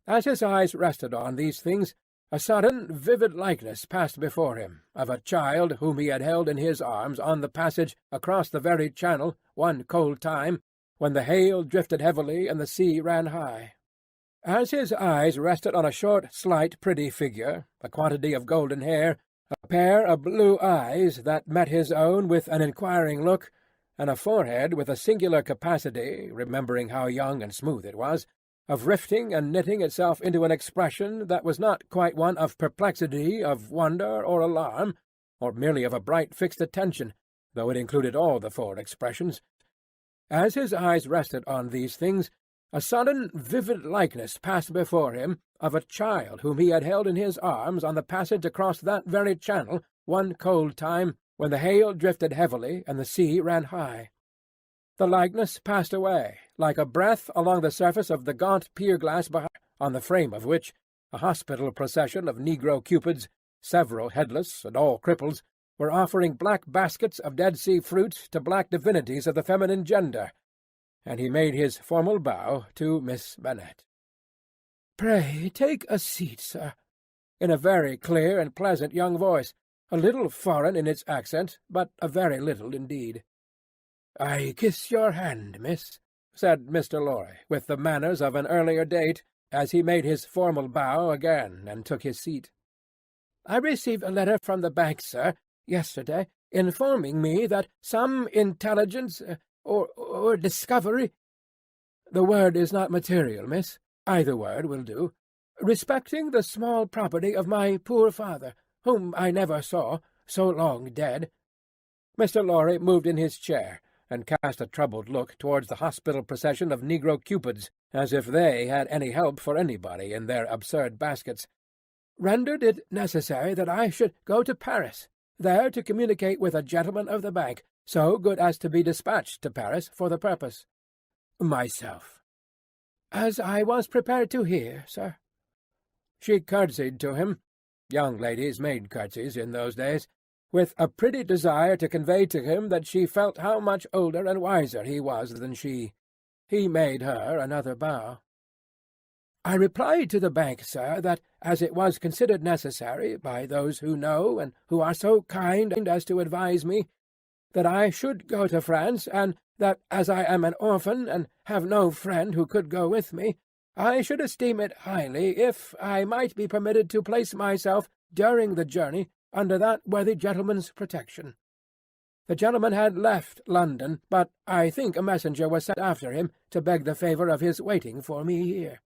As his eyes rested on these things, a sudden, vivid likeness passed before him, of a child whom he had held in his arms on the passage across the very channel, one cold time, when the hail drifted heavily and the sea ran high. As his eyes rested on a short, slight, pretty figure, a quantity of golden hair, a pair of blue eyes that met his own with an inquiring look, and a forehead with a singular capacity, remembering how young and smooth it was, of rifting and knitting itself into an expression that was not quite one of perplexity, of wonder, or alarm, or merely of a bright fixed attention, though it included all the 4 expressions. As his eyes rested on these things, a sudden vivid likeness passed before him of a child whom he had held in his arms on the passage across that very channel, one cold time, when the hail drifted heavily and the sea ran high. The likeness passed away, like a breath along the surface of the gaunt pier-glass behind, on the frame of which a hospital procession of negro cupids, several headless and all cripples, were offering black baskets of Dead Sea fruit to black divinities of the feminine gender, and he made his formal bow to Miss Manette. "Pray take a seat, sir," in a very clear and pleasant young voice, a little foreign in its accent, but a very little indeed. "I kiss your hand, miss," said Mr. Lorry, with the manners of an earlier date, as he made his formal bow again and took his seat. "I received a letter from the bank, sir, yesterday, informing me that some intelligence or discovery— The word is not material, miss. Either word will do. Respecting the small property of my poor father, whom I never saw, so long dead." Mr. Lorry moved in his chair, and cast a troubled look towards the hospital procession of negro cupids, as if they had any help for anybody in their absurd baskets. "Rendered it necessary that I should go to Paris, there to communicate with a gentleman of the bank, so good as to be dispatched to Paris for the purpose." "Myself." "As I was prepared to hear, sir." She curtsied to him. Young ladies made curtsies in those days, with a pretty desire to convey to him that she felt how much older and wiser he was than she. He made her another bow. "I replied to the bank, sir, that as it was considered necessary, by those who know and who are so kind as to advise me, that I should go to France, and that, as I am an orphan and have no friend who could go with me, I should esteem it highly if I might be permitted to place myself, during the journey, under that worthy gentleman's protection. The gentleman had left London, but I think a messenger was sent after him to beg the favour of his waiting for me here."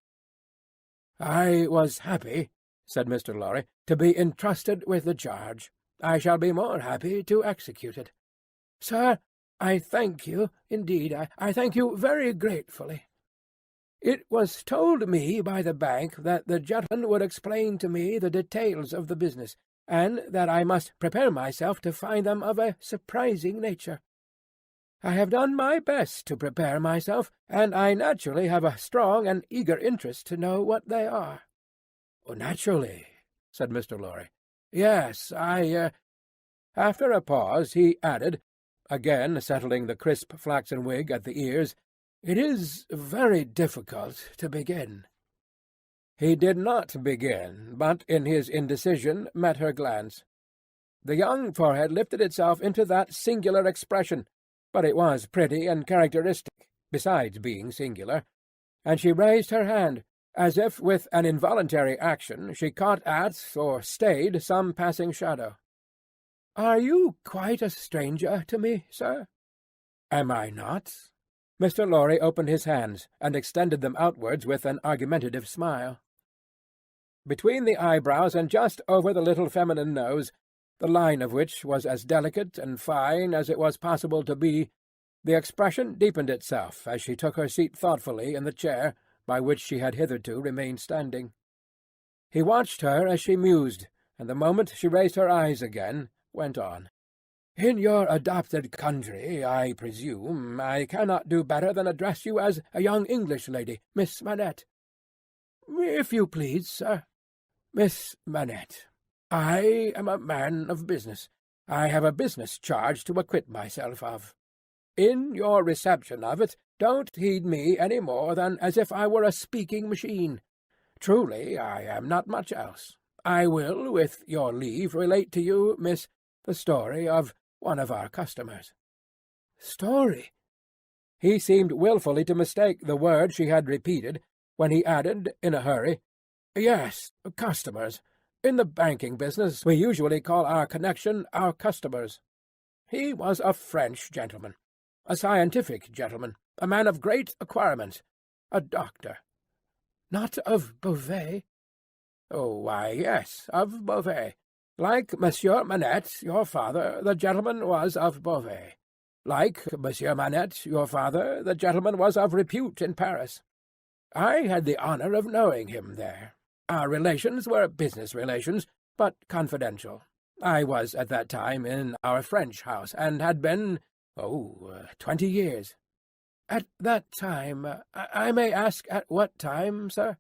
"I was happy," said Mr. Lorry, "to be entrusted with the charge. I shall be more happy to execute it." "Sir, I thank you, indeed, I thank you very gratefully. It was told me by the bank that the gentleman would explain to me the details of the business, and that I must prepare myself to find them of a surprising nature. I have done my best to prepare myself, and I naturally have a strong and eager interest to know what they are." "Oh, naturally," said Mr. Lorry. "Yes, After a pause he added, again settling the crisp flaxen wig at the ears, "It is very difficult to begin." He did not begin, but in his indecision met her glance. The young forehead lifted itself into that singular expression, but it was pretty and characteristic, besides being singular, and she raised her hand, as if with an involuntary action she caught at or stayed some passing shadow. "Are you quite a stranger to me, sir?" "Am I not?" Mr. Lorry opened his hands, and extended them outwards with an argumentative smile. Between the eyebrows and just over the little feminine nose, the line of which was as delicate and fine as it was possible to be, the expression deepened itself as she took her seat thoughtfully in the chair by which she had hitherto remained standing. He watched her as she mused, and the moment she raised her eyes again, went on. "In your adopted country, I presume, I cannot do better than address you as a young English lady, Miss Manette." "If you please, sir." "Miss Manette, I am a man of business. I have a business charge to acquit myself of. In your reception of it, don't heed me any more than as if I were a speaking machine. Truly, I am not much else. I will, with your leave, relate to you, miss, the story of one of our customers." "Story?" He seemed wilfully to mistake the word she had repeated, when he added, in a hurry, "Yes, customers. In the banking business we usually call our connection our customers. He was a French gentleman, a scientific gentleman, a man of great acquirements, a doctor." "Not of Beauvais?" "Oh, why, yes, of Beauvais. Like Monsieur Manette, your father, the gentleman was of Beauvais. Like Monsieur Manette, your father, the gentleman was of repute in Paris. I had the honour of knowing him there. Our relations were business relations, but confidential. I was at that time in our French house, and had been, 20 years." "At that time? I may ask at what time, sir?"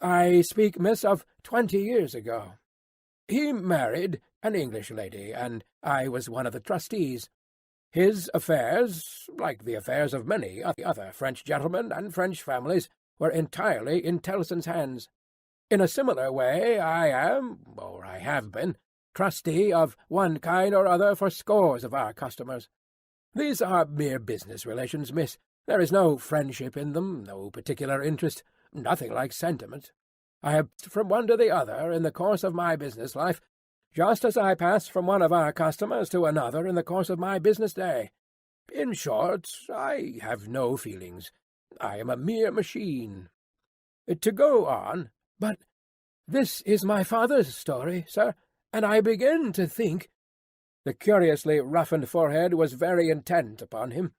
"I speak, miss, of 20 years ago. He married an English lady, and I was one of the trustees. His affairs, like the affairs of many other French gentlemen and French families, were entirely in Tellson's hands. In a similar way I am, or I have been, trustee of one kind or other for scores of our customers. These are mere business relations, miss. There is no friendship in them, no particular interest, nothing like sentiment. I have passed from one to the other in the course of my business life, just as I pass from one of our customers to another in the course of my business day. In short, I have no feelings. I am a mere machine. To go on, but this is my father's story, sir, and I begin to think—" the curiously roughened forehead was very intent upon him—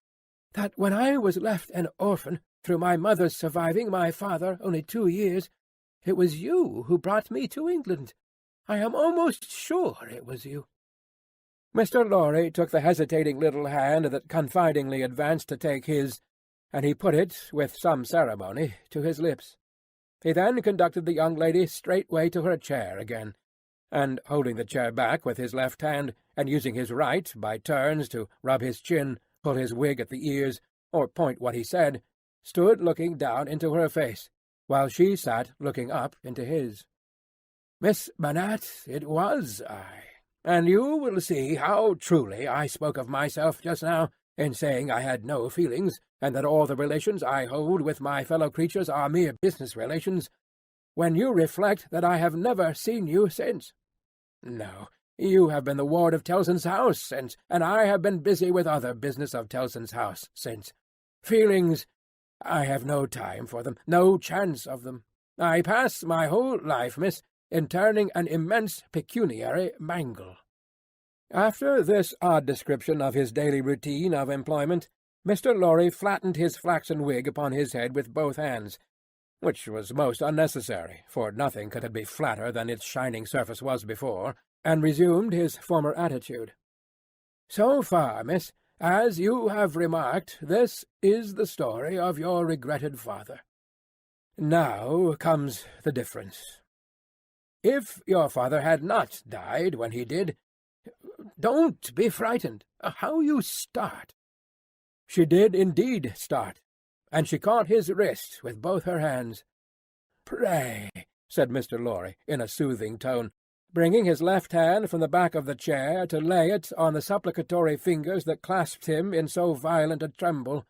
"that when I was left an orphan, through my mother's surviving my father only 2 years, it was you who brought me to England. I am almost sure it was you." Mr. Lorry took the hesitating little hand that confidingly advanced to take his, and he put it, with some ceremony, to his lips. He then conducted the young lady straightway to her chair again, and, holding the chair back with his left hand, and using his right, by turns, to rub his chin, pull his wig at the ears, or point what he said, stood looking down into her face, while she sat looking up into his. "Miss Manette, it was I, and you will see how truly I spoke of myself just now, in saying I had no feelings, and that all the relations I hold with my fellow creatures are mere business relations, when you reflect that I have never seen you since. No, you have been the ward of Tellson's house since, and I have been busy with other business of Tellson's house since. Feelings, I have no time for them, no chance of them. I pass my whole life, miss, in turning an immense pecuniary mangle." After this odd description of his daily routine of employment, Mr. Lorry flattened his flaxen wig upon his head with both hands, which was most unnecessary, for nothing could be flatter than its shining surface was before, and resumed his former attitude. "So far, miss, as you have remarked, this is the story of your regretted father. Now comes the difference. If your father had not died when he did— Don't be frightened. How you start!" She did indeed start, and she caught his wrist with both her hands. "Pray," said Mr. Lorry, in a soothing tone, bringing his left hand from the back of the chair to lay it on the supplicatory fingers that clasped him in so violent a tremble,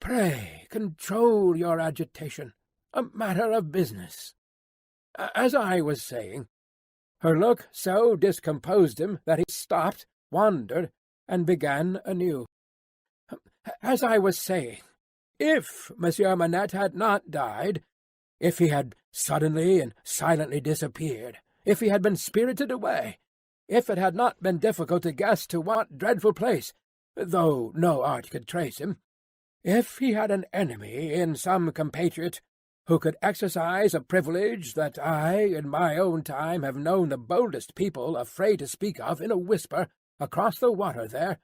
"pray control your agitation. A matter of business. As I was saying—" Her look so discomposed him that he stopped, wondered, and began anew. "As I was saying, if Monsieur Manette had not died, if he had suddenly and silently disappeared, if he had been spirited away, if it had not been difficult to guess to what dreadful place, though no art could trace him, if he had an enemy in some compatriot who could exercise a privilege that I in my own time have known the boldest people afraid to speak of in a whisper across the water there,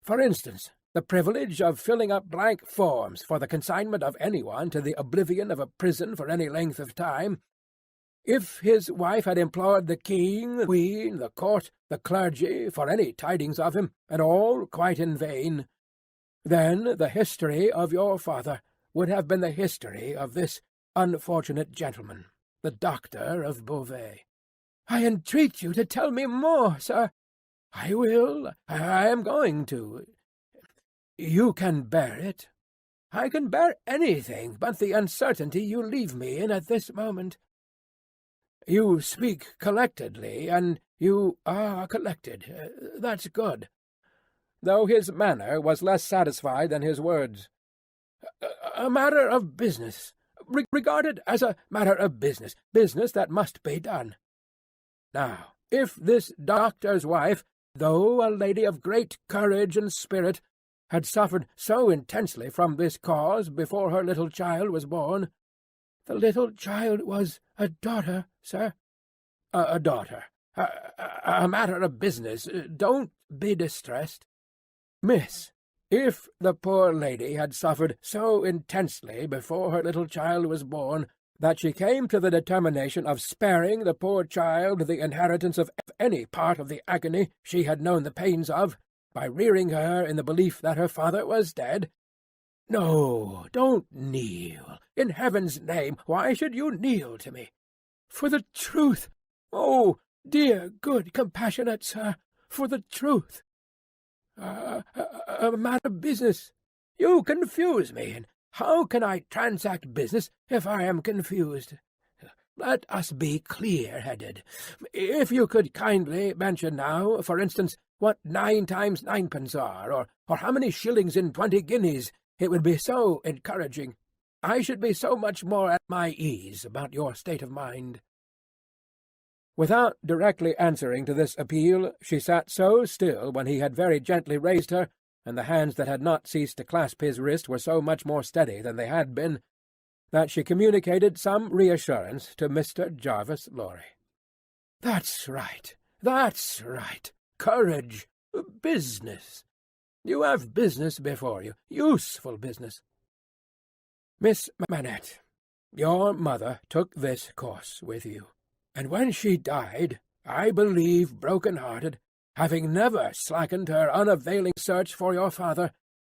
for instance, the privilege of filling up blank forms for the consignment of anyone to the oblivion of a prison for any length of time, if his wife had implored the king, the queen, the court, the clergy, for any tidings of him, and all quite in vain, then the history of your father would have been the history of this unfortunate gentleman, the doctor of Beauvais. I entreat you to tell me more, sir. I will. I am going to. You can bear it. I can bear anything but the uncertainty you leave me in at this moment. You speak collectedly, and you are collected. That's good." Though his manner was less satisfied than his words. "A matter of business. Regard it as a matter of business that must be done. Now, if this doctor's wife, though a lady of great courage and spirit, had suffered so intensely from this cause before her little child was born— The little child was a daughter, sir." A daughter. A matter of business. Don't be distressed. Miss, if the poor lady had suffered so intensely before her little child was born that she came to the determination of sparing the poor child the inheritance of any part of the agony she had known the pains of, by rearing her in the belief that her father was dead— No, don't kneel. In heaven's name, why should you kneel to me? For the truth. Oh, dear, good, compassionate sir, for the truth. A matter of business. You confuse me, and how can I transact business if I am confused? Let us be clear-headed. If you could kindly mention now, for instance, what 9 times 9pence are, or how many shillings in 20 guineas, it would be so encouraging. I should be so much more at my ease about your state of mind." Without directly answering to this appeal, she sat so still when he had very gently raised her, and the hands that had not ceased to clasp his wrist were so much more steady than they had been, that she communicated some reassurance to Mr. Jarvis Lorry. "That's right. That's right. Courage. Business. You have business before you. Useful business. Miss Manette, your mother took this course with you, and when she died, I believe broken-hearted, having never slackened her unavailing search for your father,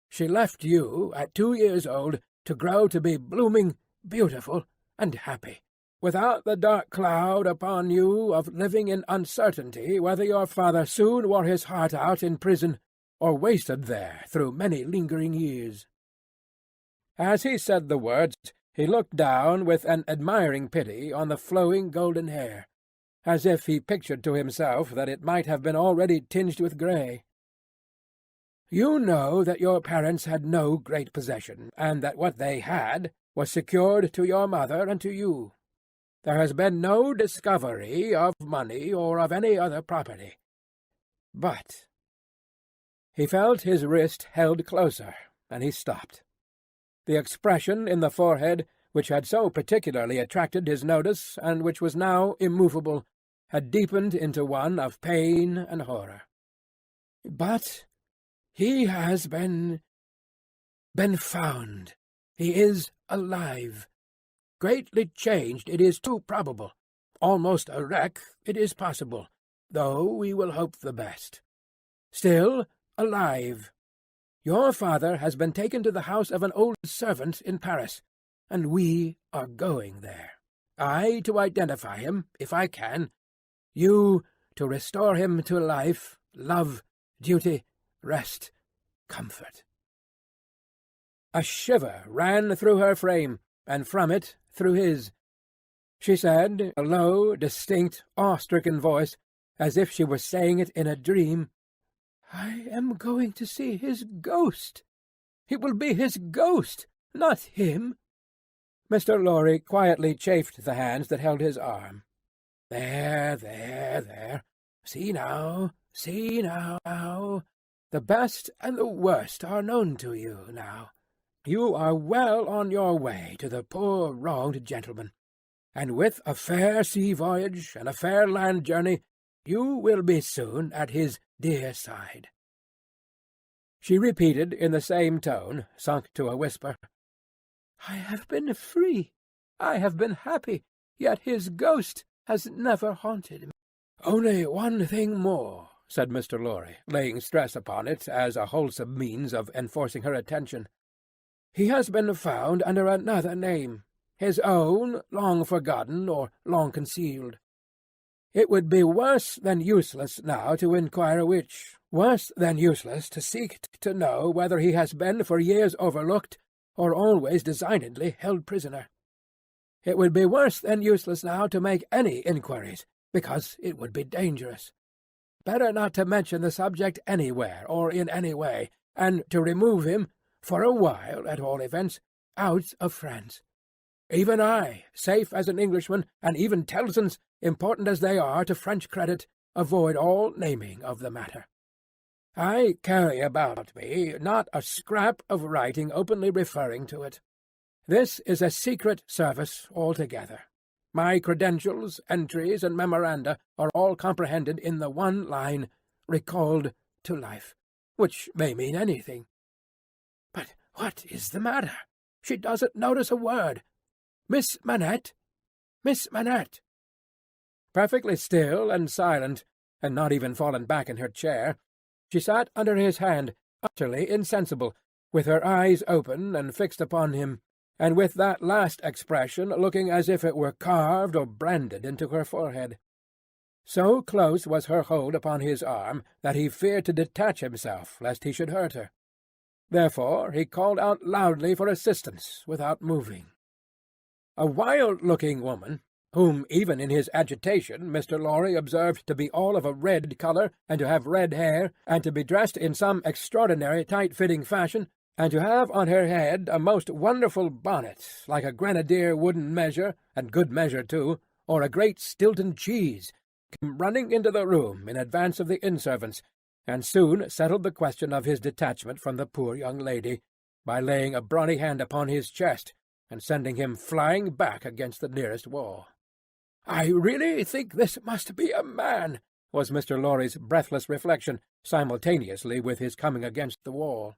she left you, at 2 years old, to grow to be blooming, beautiful, and happy, without the dark cloud upon you of living in uncertainty whether your father soon wore his heart out in prison, or wasted there through many lingering years." As he said the words, he looked down with an admiring pity on the flowing golden hair, as if he pictured to himself that it might have been already tinged with grey. "You know that your parents had no great possession, and that what they had was secured to your mother and to you. There has been no discovery of money or of any other property. But—" He felt his wrist held closer, and he stopped. The expression in the forehead, which had so particularly attracted his notice, and which was now immovable, had deepened into one of pain and horror. "But he has been found. He is alive. Greatly changed, it is too probable. Almost a wreck, it is possible, though we will hope the best. Still alive. Your father has been taken to the house of an old servant in Paris, and we are going there. I to identify him, if I can. You to restore him to life, love, duty, rest, comfort." A shiver ran through her frame, and from it through his. She said, in a low, distinct, awe-stricken voice, as if she were saying it in a dream, "I am going to see his ghost. It will be his ghost, not him." Mr. Lorry quietly chafed the hands that held his arm. "There, there, there. See now. The best and the worst are known to you now. You are well on your way to the poor wronged gentleman, and with a fair sea voyage and a fair land journey you will be soon at his dear side." She repeated in the same tone, sunk to a whisper, "I have been free, I have been happy, yet his ghost has never haunted me." "Only one thing more," said Mr. Lorry, laying stress upon it as a wholesome means of enforcing her attention. "He has been found under another name, his own, long forgotten or long concealed. It would be worse than useless now to inquire which, worse than useless to seek to know whether he has been for years overlooked or always designedly held prisoner. It would be worse than useless now to make any inquiries, because it would be dangerous. Better not to mention the subject anywhere or in any way, and to remove him, for a while at all events, out of France. Even I, safe as an Englishman, and even Tellson's, important as they are to French credit, avoid all naming of the matter. I carry about me not a scrap of writing openly referring to it. This is a secret service altogether. My credentials, entries, and memoranda are all comprehended in the one line, 'recalled to life,' which may mean anything. But what is the matter? She doesn't notice a word. Miss Manette! Miss Manette!" Perfectly still and silent, and not even fallen back in her chair, she sat under his hand, utterly insensible, with her eyes open and fixed upon him, and with that last expression looking as if it were carved or branded into her forehead. So close was her hold upon his arm that he feared to detach himself lest he should hurt her. Therefore he called out loudly for assistance without moving. A wild-looking woman, whom even in his agitation Mr. Lorry observed to be all of a red colour, and to have red hair, and to be dressed in some extraordinary tight-fitting fashion, and to have on her head a most wonderful bonnet, like a grenadier wooden measure, and good measure too, or a great Stilton cheese, came running into the room in advance of the inn-servants, and soon settled the question of his detachment from the poor young lady, by laying a brawny hand upon his chest, and sending him flying back against the nearest wall. "I really think this must be a man," was Mr. Lorry's breathless reflection, simultaneously with his coming against the wall.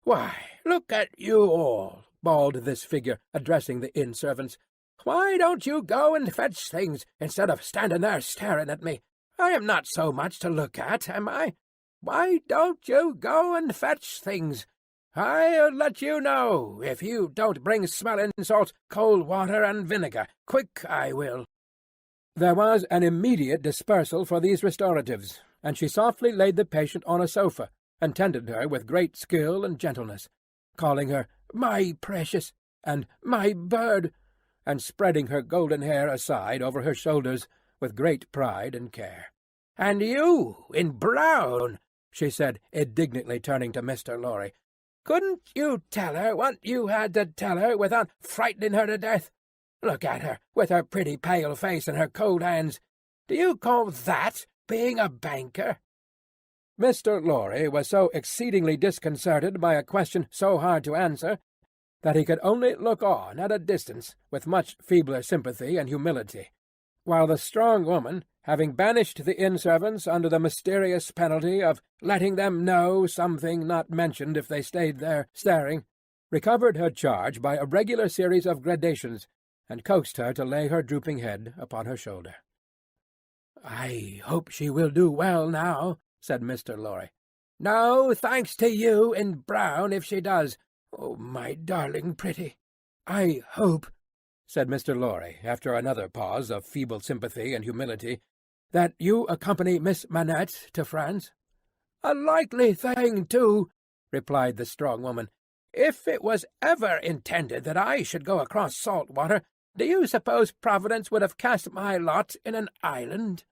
"Why, look at you all," bawled this figure, addressing the inn-servants. "Why don't you go and fetch things, instead of standing there staring at me? I am not so much to look at, am I? Why don't you go and fetch things? I'll let you know, if you don't bring smelling salts, cold water, and vinegar. Quick, I will." There was an immediate dispersal for these restoratives, and she softly laid the patient on a sofa, and tended her with great skill and gentleness, calling her "my precious," and "my bird," and spreading her golden hair aside over her shoulders with great pride and care. "And you, in brown," she said, indignantly turning to Mr. Lorry, "couldn't you tell her what you had to tell her without frightening her to death? Look at her, with her pretty pale face and her cold hands. Do you call that being a banker?" Mr. Lorry was so exceedingly disconcerted by a question so hard to answer that he could only look on at a distance with much feebler sympathy and humility, while the strong woman, having banished the inn-servants under the mysterious penalty of letting them know something not mentioned if they stayed there staring, recovered her charge by a regular series of gradations, and coaxed her to lay her drooping head upon her shoulder. "I hope she will do well now," said Mr. Lorry. "No, thanks to you in brown if she does. Oh, my darling pretty! I hope," said Mr. Lorry, after another pause of feeble sympathy and humility, "that you accompany Miss Manette to France." "A likely thing, too," replied the strong woman. "If it was ever intended that I should go across salt water, do you suppose Providence would have cast my lot in an island?"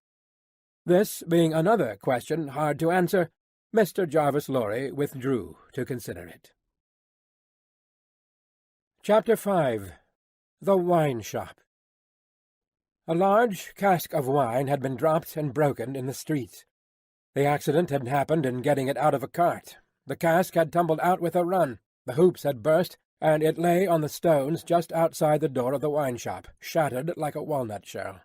This being another question hard to answer, Mr. Jarvis Lorry withdrew to consider it. Chapter 5. The Wine Shop. A large cask of wine had been dropped and broken in the street. The accident had happened in getting it out of a cart. The cask had tumbled out with a run, the hoops had burst, and it lay on the stones just outside the door of the wine shop, shattered like a walnut shell.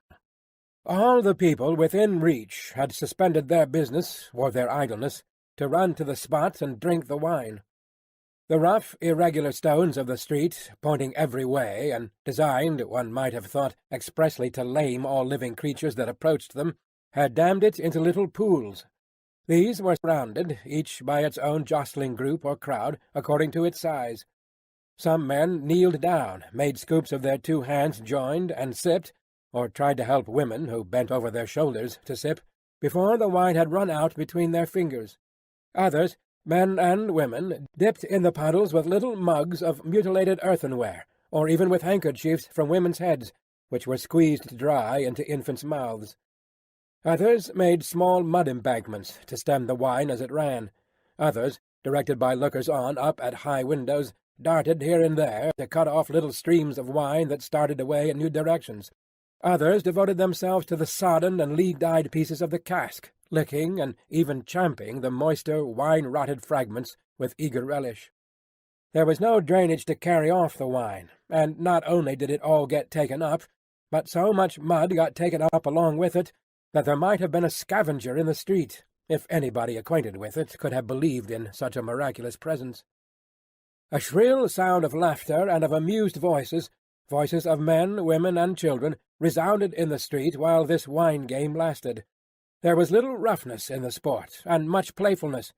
All the people within reach had suspended their business, or their idleness, to run to the spot and drink the wine. The rough, irregular stones of the street, pointing every way, and designed, one might have thought, expressly to lame all living creatures that approached them, had dammed it into little pools. These were surrounded, each by its own jostling group or crowd, according to its size. Some men kneeled down, made scoops of their 2 hands joined, and sipped, or tried to help women who bent over their shoulders to sip, before the wine had run out between their fingers. Others, men and women, dipped in the puddles with little mugs of mutilated earthenware, or even with handkerchiefs from women's heads, which were squeezed dry into infants' mouths. Others made small mud embankments to stem the wine as it ran. Others, directed by lookers-on up at high windows, darted here and there to cut off little streams of wine that started away in new directions. Others devoted themselves to the sodden and lead-dyed pieces of the cask, licking and even champing the moister, wine-rotted fragments with eager relish. There was no drainage to carry off the wine, and not only did it all get taken up, but so much mud got taken up along with it that there might have been a scavenger in the street, if anybody acquainted with it could have believed in such a miraculous presence. A shrill sound of laughter and of amused voices of men, women, and children, resounded in the street while this wine-game lasted. There was little roughness in the sport, and much playfulness.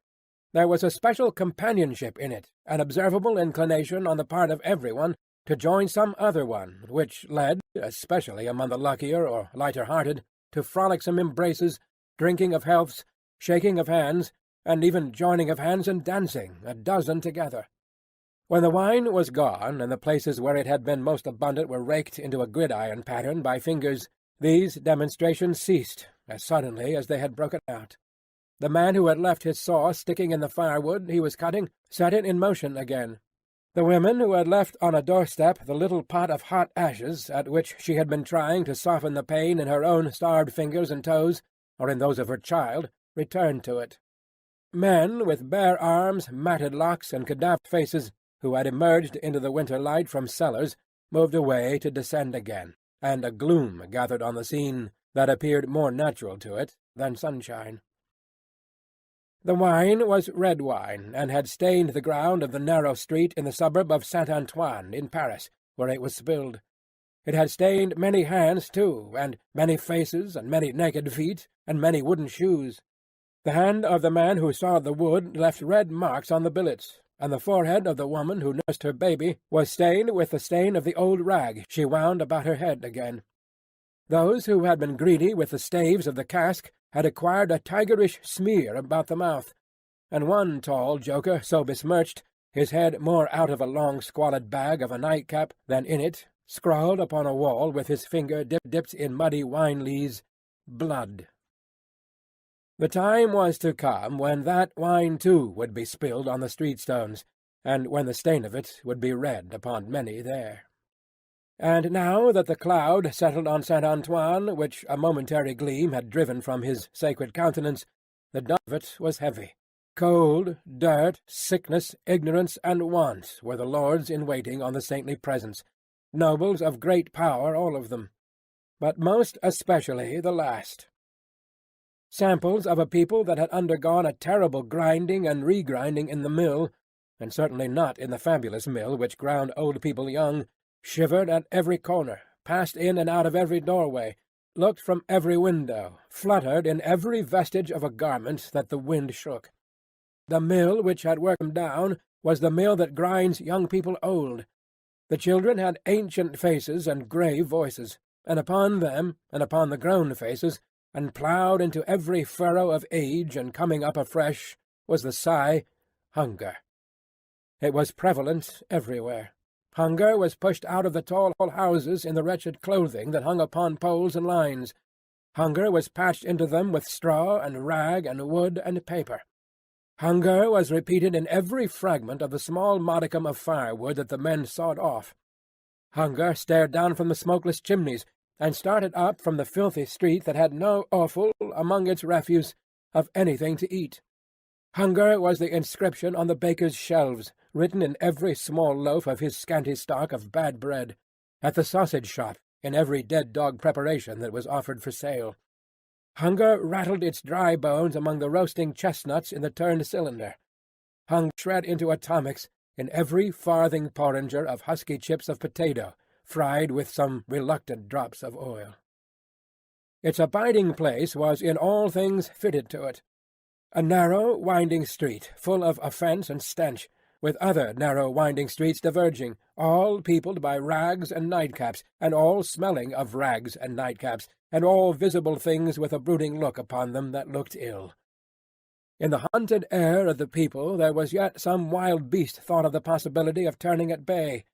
There was a special companionship in it, an observable inclination on the part of everyone to join some other one, which led, especially among the luckier or lighter-hearted, to frolicsome embraces, drinking of healths, shaking of hands, and even joining of hands and dancing, 12 together. When the wine was gone, and the places where it had been most abundant were raked into a gridiron pattern by fingers, these demonstrations ceased as suddenly as they had broken out. The man who had left his saw sticking in the firewood he was cutting set it in motion again. The women who had left on a doorstep the little pot of hot ashes at which she had been trying to soften the pain in her own starved fingers and toes, or in those of her child, returned to it. Men with bare arms, matted locks, and cadavered faces, who had emerged into the winter light from cellars, moved away to descend again, and a gloom gathered on the scene that appeared more natural to it than sunshine. The wine was red wine, and had stained the ground of the narrow street in the suburb of Saint-Antoine in Paris, where it was spilled. It had stained many hands, too, and many faces, and many naked feet, and many wooden shoes. The hand of the man who sawed the wood left red marks on the billets, and the forehead of the woman who nursed her baby was stained with the stain of the old rag she wound about her head again. Those who had been greedy with the staves of the cask had acquired a tigerish smear about the mouth, and one tall joker so besmirched, his head more out of a long squalid bag of a nightcap than in it, scrawled upon a wall with his finger dipped in muddy wine-lees, "Blood." The time was to come when that wine too would be spilled on the street-stones, and when the stain of it would be red upon many there. And now that the cloud settled on Saint-Antoine, which a momentary gleam had driven from his sacred countenance, The dust of it was heavy. Cold, dirt, sickness, ignorance, and want were the lords in waiting on the saintly presence, nobles of great power all of them, but most especially the last. Samples of a people that had undergone a terrible grinding and regrinding in the mill, and certainly not in the fabulous mill which ground old people young, shivered at every corner, passed in and out of every doorway, looked from every window, fluttered in every vestige of a garment that the wind shook. The mill which had worked them down was the mill that grinds young people old. The children had ancient faces and grave voices, and upon them, and upon the grown faces, and ploughed into every furrow of age and coming up afresh, was the sigh, hunger. It was prevalent everywhere. Hunger was pushed out of the tall houses in the wretched clothing that hung upon poles and lines. Hunger was patched into them with straw and rag and wood and paper. Hunger was repeated in every fragment of the small modicum of firewood that the men sawed off. Hunger stared down from the smokeless chimneys, and started up from the filthy street that had no offal among its refuse of anything to eat. Hunger was the inscription on the baker's shelves, written in every small loaf of his scanty stock of bad bread, at the sausage shop, in every dead dog preparation that was offered for sale. Hunger rattled its dry bones among the roasting chestnuts in the turned cylinder. Hunger shred into atomics in every farthing porringer of husky chips of potato, fried with some reluctant drops of oil. Its abiding place was in all things fitted to it. A narrow, winding street, full of offence and stench, with other narrow, winding streets diverging, all peopled by rags and nightcaps, and all smelling of rags and nightcaps, and all visible things with a brooding look upon them that looked ill. In the haunted air of the people there was yet some wild beast thought of the possibility of turning at bay.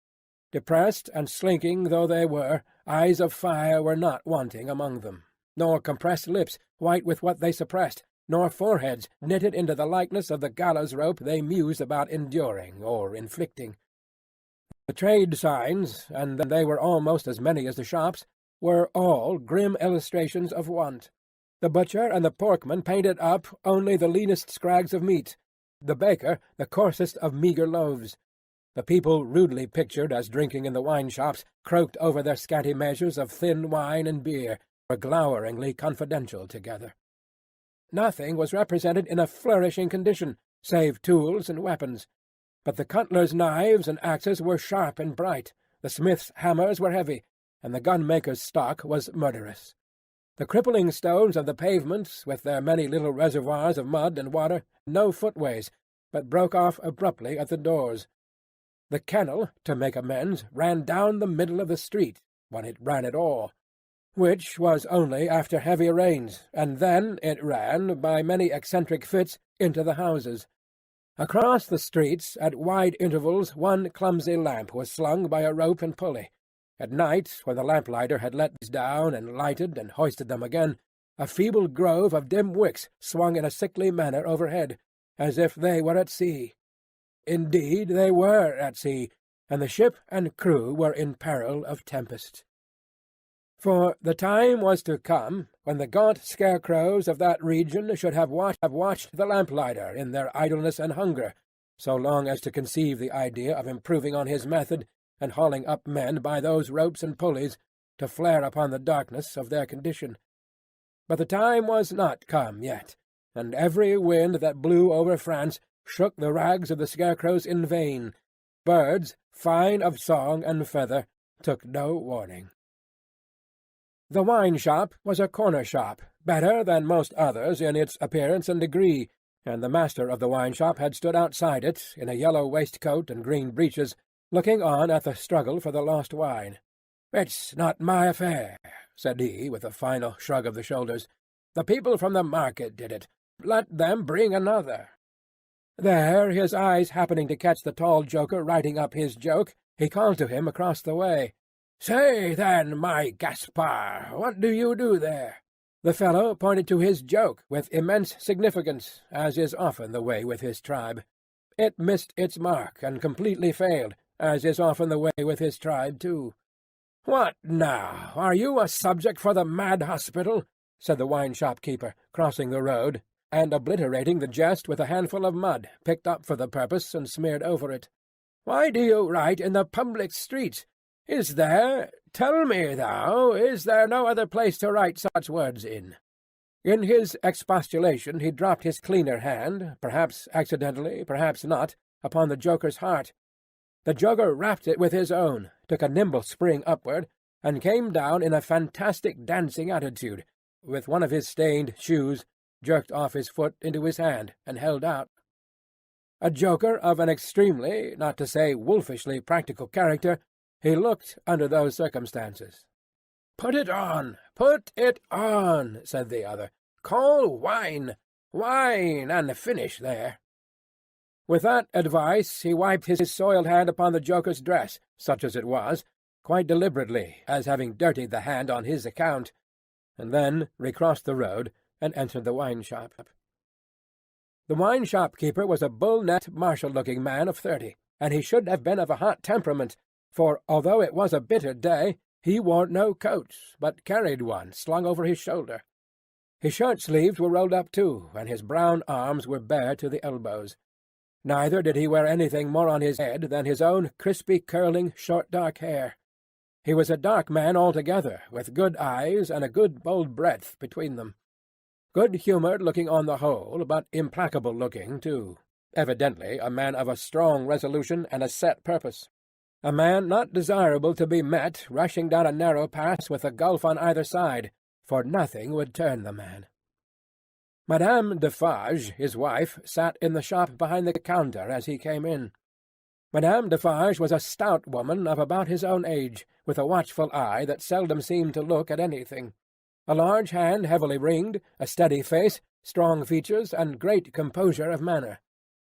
Depressed and slinking though they were, eyes of fire were not wanting among them, nor compressed lips, white with what they suppressed, nor foreheads knitted into the likeness of the gallows rope they mused about enduring or inflicting. The trade signs, and they were almost as many as the shops, were all grim illustrations of want. The butcher and the porkman painted up only the leanest scrags of meat, the baker the coarsest of meagre loaves. The people rudely pictured as drinking in the wine-shops croaked over their scanty measures of thin wine and beer, or gloweringly confidential together. Nothing was represented in a flourishing condition, save tools and weapons. But the cutler's knives and axes were sharp and bright, the smith's hammers were heavy, and the gunmaker's stock was murderous. The crippling stones of the pavements, with their many little reservoirs of mud and water, had no footways, but broke off abruptly at the doors. The kennel, to make amends, ran down the middle of the street, when it ran at all, which was only after heavy rains, and then it ran, by many eccentric fits, into the houses. Across the streets, at wide intervals, one clumsy lamp was slung by a rope and pulley. At night, when the lamplighter had let these down and lighted and hoisted them again, a feeble grove of dim wicks swung in a sickly manner overhead, as if they were at sea. Indeed, they were at sea, and the ship and crew were in peril of tempest. For the time was to come when the gaunt scarecrows of that region should have watched the lamplighter in their idleness and hunger, so long as to conceive the idea of improving on his method and hauling up men by those ropes and pulleys to flare upon the darkness of their condition. But the time was not come yet, and every wind that blew over France shook the rags of the scarecrows in vain. Birds, fine of song and feather, took no warning. The wine-shop was a corner shop, better than most others in its appearance and degree, and the master of the wine-shop had stood outside it, in a yellow waistcoat and green breeches, looking on at the struggle for the lost wine. "It's not my affair," said he, with a final shrug of the shoulders. "The people from the market did it. Let them bring another." There, his eyes happening to catch the tall joker writing up his joke, he called to him across the way. "Say, then, my Gaspar, what do you do there?" The fellow pointed to his joke with immense significance, as is often the way with his tribe. It missed its mark, and completely failed, as is often the way with his tribe, too. "What now? Are you a subject for the mad hospital?" said the wine-shop keeper, crossing the road, and obliterating the jest with a handful of mud, picked up for the purpose and smeared over it. "Why do you write in the public streets? Tell me thou, is there no other place to write such words in?" In his expostulation he dropped his cleaner hand, perhaps accidentally, perhaps not, upon the joker's heart. The joker rapped it with his own, took a nimble spring upward, and came down in a fantastic dancing attitude, with one of his stained shoes jerked off his foot into his hand and held out. A joker of an extremely, not to say wolfishly practical character, he looked under those circumstances. "Put it on, said the other. "Call wine, and finish there." With that advice he wiped his soiled hand upon the joker's dress, such as it was, quite deliberately, as having dirtied the hand on his account, and then recrossed the road and entered the wine-shop. The wine-shop keeper was a bull-necked, martial-looking man of 30, and he should have been of a hot temperament, for, although it was a bitter day, he wore no coat, but carried one slung over his shoulder. His shirt-sleeves were rolled up too, and his brown arms were bare to the elbows. Neither did he wear anything more on his head than his own crispy, curling, short dark hair. He was a dark man altogether, with good eyes and a good bold breadth between them. Good-humoured looking on the whole, but implacable looking too. Evidently a man of a strong resolution and a set purpose. A man not desirable to be met rushing down a narrow pass with a gulf on either side, for nothing would turn the man. Madame Defarge, his wife, sat in the shop behind the counter as he came in. Madame Defarge was a stout woman of about his own age, with a watchful eye that seldom seemed to look at anything. A large hand heavily ringed, a steady face, strong features, and great composure of manner.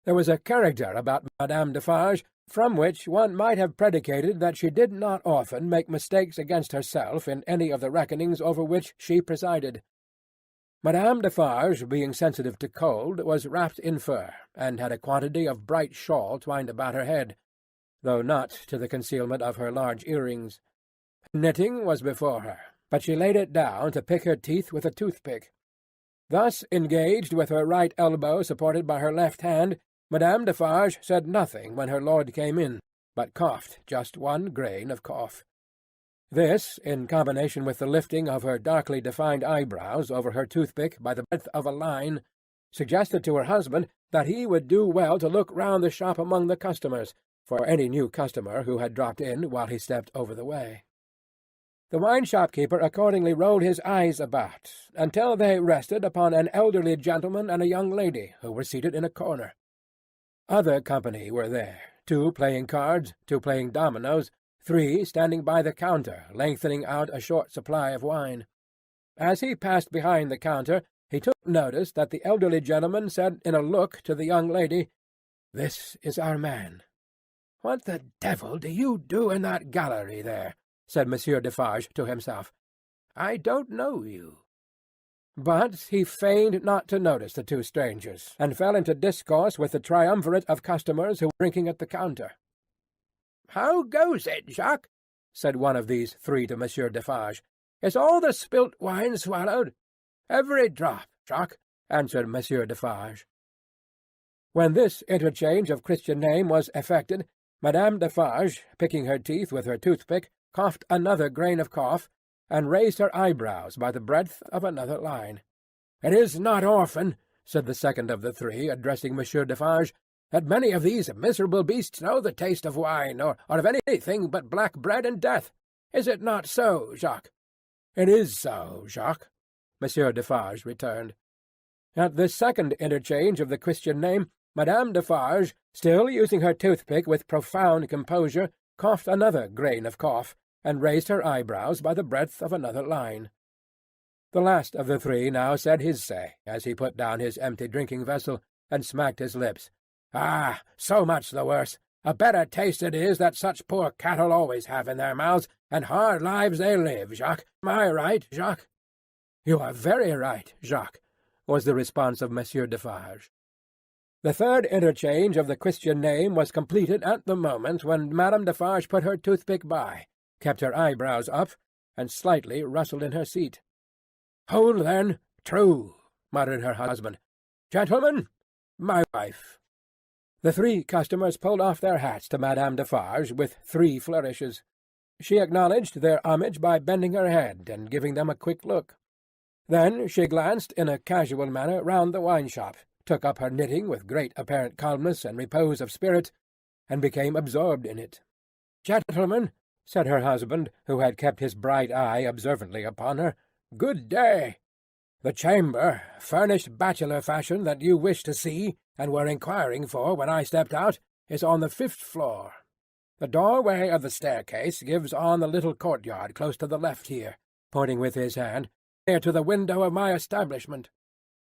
There was a character about Madame Defarge from which one might have predicated that she did not often make mistakes against herself in any of the reckonings over which she presided. Madame Defarge, being sensitive to cold, was wrapped in fur, and had a quantity of bright shawl twined about her head, though not to the concealment of her large earrings. Knitting was before her, but she laid it down to pick her teeth with a toothpick. Thus engaged, with her right elbow supported by her left hand, Madame Defarge said nothing when her lord came in, but coughed just one grain of cough. This, in combination with the lifting of her darkly defined eyebrows over her toothpick by the breadth of a line, suggested to her husband that he would do well to look round the shop among the customers, for any new customer who had dropped in while he stepped over the way. The wine-shop keeper accordingly rolled his eyes about, until they rested upon an elderly gentleman and a young lady who were seated in a corner. Other company were there, 2 playing cards, 2 playing dominoes, 3 standing by the counter, lengthening out a short supply of wine. As he passed behind the counter, he took notice that the elderly gentleman said in a look to the young lady, "This is our man." "What the devil do you do in that gallery there?" said Monsieur Defarge to himself. "I don't know you." But he feigned not to notice the 2 strangers, and fell into discourse with the triumvirate of customers who were drinking at the counter. "How goes it, Jacques?" said one of these 3 to Monsieur Defarge. "Is all the spilt wine swallowed?" "Every drop, Jacques," answered Monsieur Defarge. When this interchange of Christian name was effected, Madame Defarge, picking her teeth with her toothpick, coughed another grain of cough, and raised her eyebrows by the breadth of another line. "It is not often," said the second of the 3, addressing Monsieur Defarge, "that many of these miserable beasts know the taste of wine, or of anything but black bread and death. Is it not so, Jacques?" "It is so, Jacques," Monsieur Defarge returned. At this second interchange of the Christian name, Madame Defarge, still using her toothpick with profound composure, coughed another grain of cough, and raised her eyebrows by the breadth of another line. The last of the 3 now said his say, as he put down his empty drinking vessel, and smacked his lips. "Ah, so much the worse. A better taste it is that such poor cattle always have in their mouths, and hard lives they live, Jacques. Am I right, Jacques?" "You are very right, Jacques," was the response of Monsieur Defarge. The third interchange of the Christian name was completed at the moment when Madame Defarge put her toothpick by, kept her eyebrows up, and slightly rustled in her seat. "Hold, then, true," muttered her husband. Gentlemen, my wife." The three customers pulled off their hats to Madame Defarge with 3 flourishes. She acknowledged their homage by bending her head and giving them a quick look. Then she glanced in a casual manner round the wine-shop, took up her knitting with great apparent calmness and repose of spirit, and became absorbed in it. "Gentlemen," said her husband, who had kept his bright eye observantly upon her, "good day. The chamber, furnished bachelor fashion, that you wished to see, and were inquiring for when I stepped out, is on the 5th floor. The doorway of the staircase gives on the little courtyard close to the left here," pointing with his hand, "near to the window of my establishment.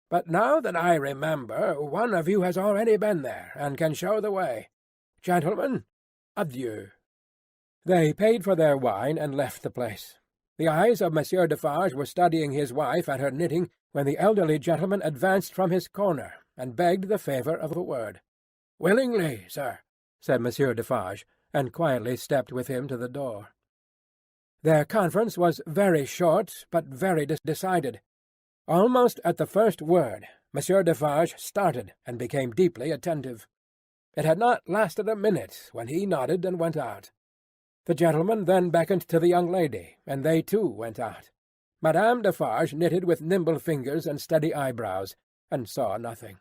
But now that I remember, one of you has already been there, and can show the way. Gentlemen, adieu." They paid for their wine and left the place. The eyes of Monsieur Defarge were studying his wife at her knitting when the elderly gentleman advanced from his corner, and begged the favour of a word. "Willingly, sir," said Monsieur Defarge, and quietly stepped with him to the door. Their conference was very short, but very decided. Almost at the first word, Monsieur Defarge started and became deeply attentive. It had not lasted a minute when he nodded and went out. The gentleman then beckoned to the young lady, and they too went out. Madame Defarge knitted with nimble fingers and steady eyebrows, and saw nothing.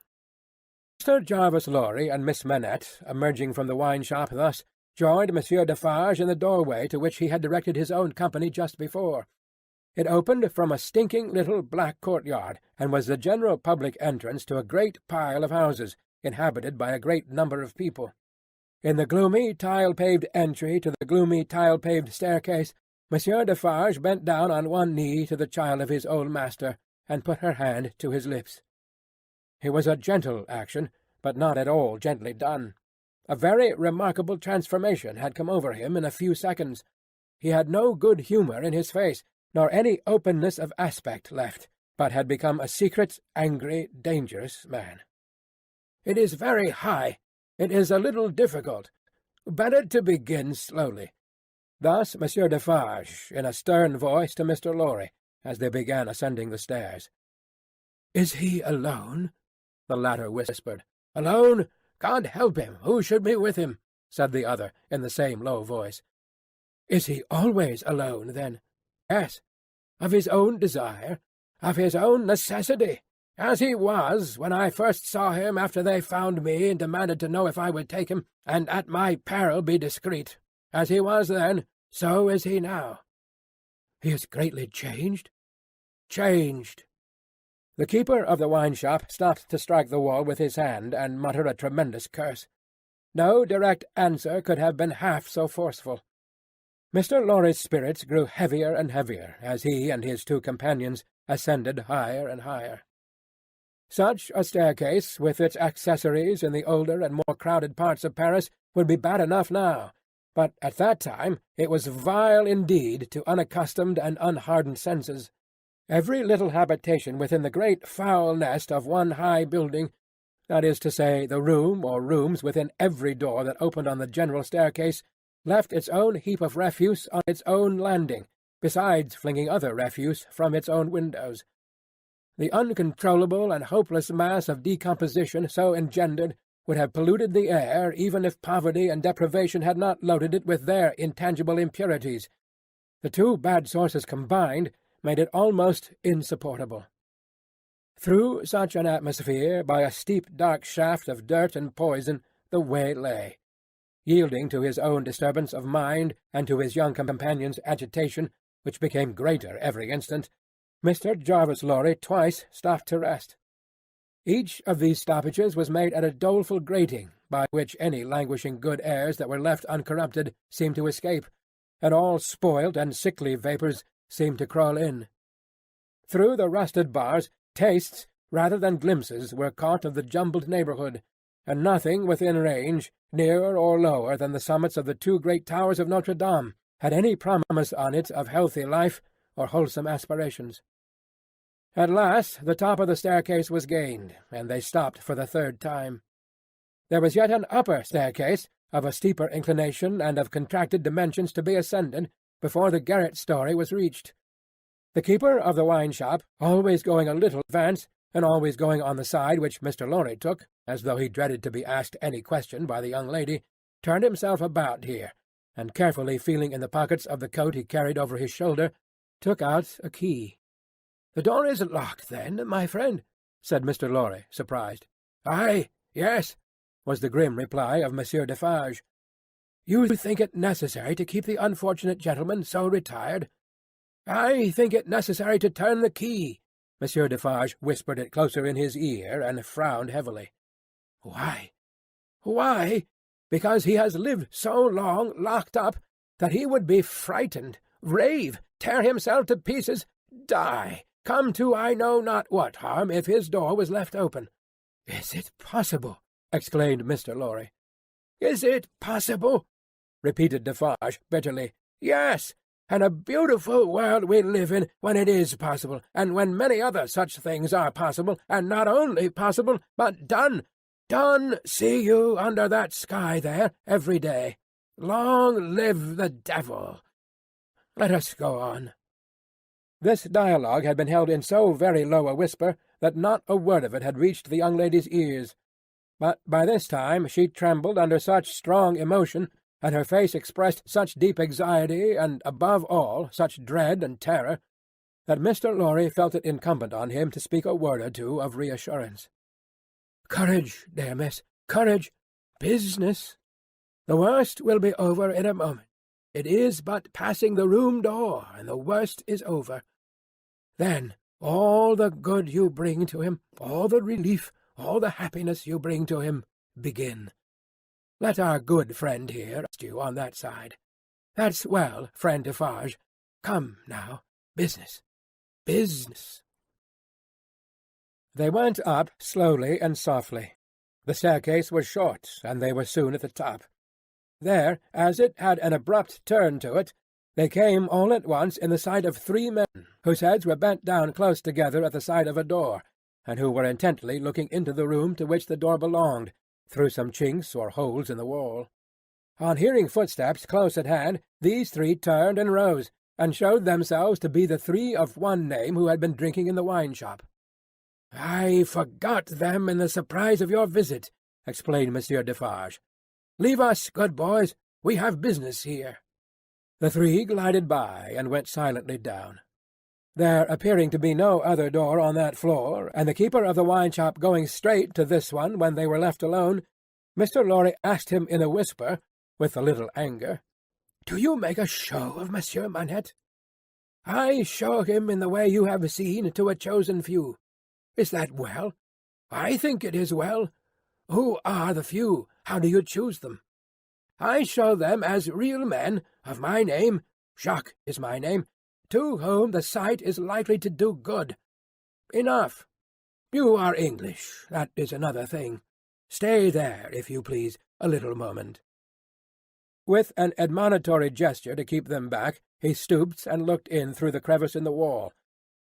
Mr. Jarvis Lorry and Miss Manette, emerging from the wine-shop thus, joined Monsieur Defarge in the doorway to which he had directed his own company just before. It opened from a stinking little black courtyard, and was the general public entrance to a great pile of houses, inhabited by a great number of people. In the gloomy tile-paved entry to the gloomy tile-paved staircase, Monsieur Defarge bent down on one knee to the child of his old master, and put her hand to his lips. It was a gentle action, but not at all gently done. A very remarkable transformation had come over him in a few seconds. He had no good humour in his face, nor any openness of aspect left, but had become a secret, angry, dangerous man. "It is very high. It is a little difficult. Better to begin slowly." Thus Monsieur Defarge, in a stern voice to Mr. Lorry, as they began ascending the stairs. "Is he alone?" the latter whispered. "Alone? God help him! Who should be with him?" said the other, in the same low voice. "Is he always alone, then?" "Yes. Of his own desire, of his own necessity, as he was when I first saw him after they found me and demanded to know if I would take him, and at my peril be discreet. As he was then, so is he now." "He is greatly changed?" "Changed." The keeper of the wine-shop stopped to strike the wall with his hand, and mutter a tremendous curse. No direct answer could have been half so forceful. Mr. Lorry's spirits grew heavier and heavier as he and his 2 companions ascended higher and higher. Such a staircase, with its accessories in the older and more crowded parts of Paris, would be bad enough now, but at that time it was vile indeed to unaccustomed and unhardened senses. Every little habitation within the great foul nest of one high building, that is to say, the room or rooms within every door that opened on the general staircase, left its own heap of refuse on its own landing, besides flinging other refuse from its own windows. The uncontrollable and hopeless mass of decomposition so engendered would have polluted the air even if poverty and deprivation had not loaded it with their intangible impurities. The 2 bad sources combined made it almost insupportable. Through such an atmosphere, by a steep dark shaft of dirt and poison, the way lay. Yielding to his own disturbance of mind and to his young companion's agitation, which became greater every instant, Mr. Jarvis Lorry twice stopped to rest. Each of these stoppages was made at a doleful grating, by which any languishing good airs that were left uncorrupted seemed to escape, and all spoilt and sickly vapours seemed to crawl in. Through the rusted bars, tastes rather than glimpses were caught of the jumbled neighbourhood, and nothing within range, nearer or lower than the summits of the 2 great towers of Notre Dame, had any promise on it of healthy life or wholesome aspirations. At last the top of the staircase was gained, and they stopped for the 3rd time. There was yet an upper staircase, of a steeper inclination and of contracted dimensions, to be ascended, before the garret story was reached. The keeper of the wine-shop, always going a little advance, and always going on the side which Mr. Lorry took, as though he dreaded to be asked any question by the young lady, turned himself about here, and carefully feeling in the pockets of the coat he carried over his shoulder, took out a key. "The door isn't locked, then, my friend?" said Mr. Lorry, surprised. "Aye, yes," was the grim reply of Monsieur Defarge. "You think it necessary to keep the unfortunate gentleman so retired?" "I think it necessary to turn the key." Monsieur Defarge whispered it closer in his ear, and frowned heavily. "Why?" "Why? Because he has lived so long locked up that he would be frightened, rave, tear himself to pieces, die, come to I know not what harm if his door was left open." "Is it possible?" exclaimed Mr. Lorry. "Is it possible?" repeated Defarge bitterly. "Yes, and a beautiful world we live in when it is possible, and when many other such things are possible, and not only possible, but done. Done, see you, under that sky there, every day. Long live the devil! Let us go on." This dialogue had been held in so very low a whisper that not a word of it had reached the young lady's ears. But by this time she trembled under such strong emotion, and her face expressed such deep anxiety, and, above all, such dread and terror, that Mr. Lorry felt it incumbent on him to speak a word or two of reassurance. "Courage, dear miss, courage. Business. The worst will be over in a moment. It is but passing the room door, and the worst is over. Then all the good you bring to him, all the relief, all the happiness you bring to him, begin. Let our good friend here rest you on that side. That's well, friend Defarge. Come, now, business, business." They went up slowly and softly. The staircase was short, and they were soon at the top. There, as it had an abrupt turn to it, they came all at once in the sight of 3 men, whose heads were bent down close together at the side of a door, and who were intently looking into the room to which the door belonged, through some chinks or holes in the wall. On hearing footsteps close at hand, these 3 turned and rose, and showed themselves to be the 3 of one name who had been drinking in the wine-shop. "I forgot them in the surprise of your visit," explained Monsieur Defarge. "Leave us, good boys. We have business here." The 3 glided by, and went silently down. There appearing to be no other door on that floor, and the keeper of the wine-shop going straight to this one when they were left alone, Mr. Lorry asked him in a whisper, with a little anger, "Do you make a show of Monsieur Manette?" "I show him in the way you have seen to a chosen few. Is that well? I think it is well. Who are the few? How do you choose them?" "I show them as real men, of my name, Jacques is my name, to whom the sight is likely to do good. Enough. You are English, that is another thing. Stay there, if you please, a little moment." With an admonitory gesture to keep them back, he stooped and looked in through the crevice in the wall.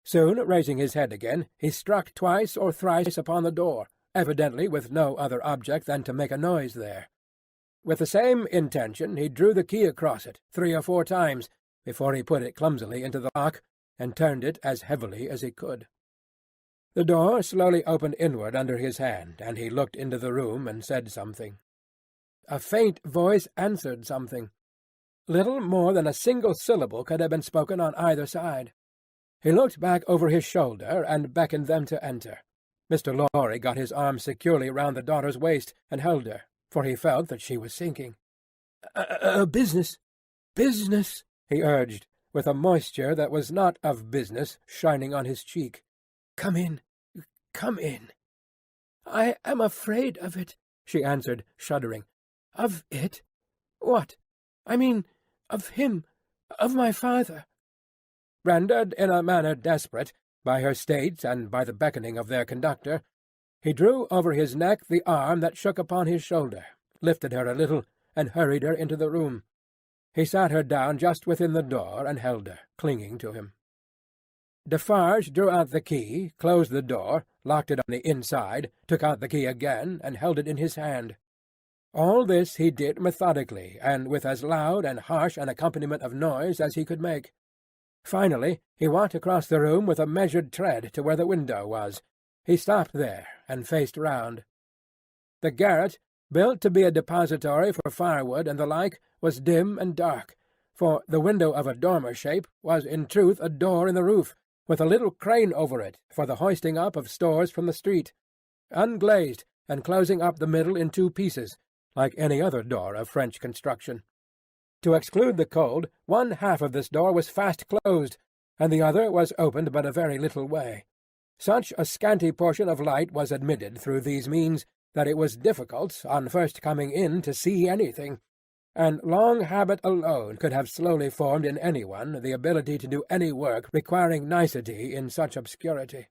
Soon, raising his head again, he struck twice or thrice upon the door, evidently with no other object than to make a noise there. With the same intention he drew the key across it 3 or 4 times, before he put it clumsily into the lock, and turned it as heavily as he could. The door slowly opened inward under his hand, and he looked into the room and said something. A faint voice answered something. Little more than a single syllable could have been spoken on either side. He looked back over his shoulder and beckoned them to enter. Mr. Lorry got his arm securely round the daughter's waist and held her, for he felt that she was sinking. Business, business," he urged, with a moisture that was not of business shining on his cheek. "Come in, come in." "I am afraid of it," she answered, shuddering. "Of it? What? I mean, of him, of my father." Rendered in a manner desperate, by her state and by the beckoning of their conductor, he drew over his neck the arm that shook upon his shoulder, lifted her a little, and hurried her into the room. He sat her down just within the door, and held her, clinging to him. Defarge drew out the key, closed the door, locked it on the inside, took out the key again, and held it in his hand. All this he did methodically, and with as loud and harsh an accompaniment of noise as he could make. Finally, he walked across the room with a measured tread to where the window was. He stopped there and faced round. The garret, built to be a depository for firewood and the like, was dim and dark, for the window of a dormer shape was in truth a door in the roof, with a little crane over it for the hoisting up of stores from the street, unglazed and closing up the middle in two pieces, like any other door of French construction. To exclude the cold, one half of this door was fast closed, and the other was opened but a very little way. Such a scanty portion of light was admitted through these means that it was difficult, on first coming in, to see anything, and long habit alone could have slowly formed in anyone the ability to do any work requiring nicety in such obscurity.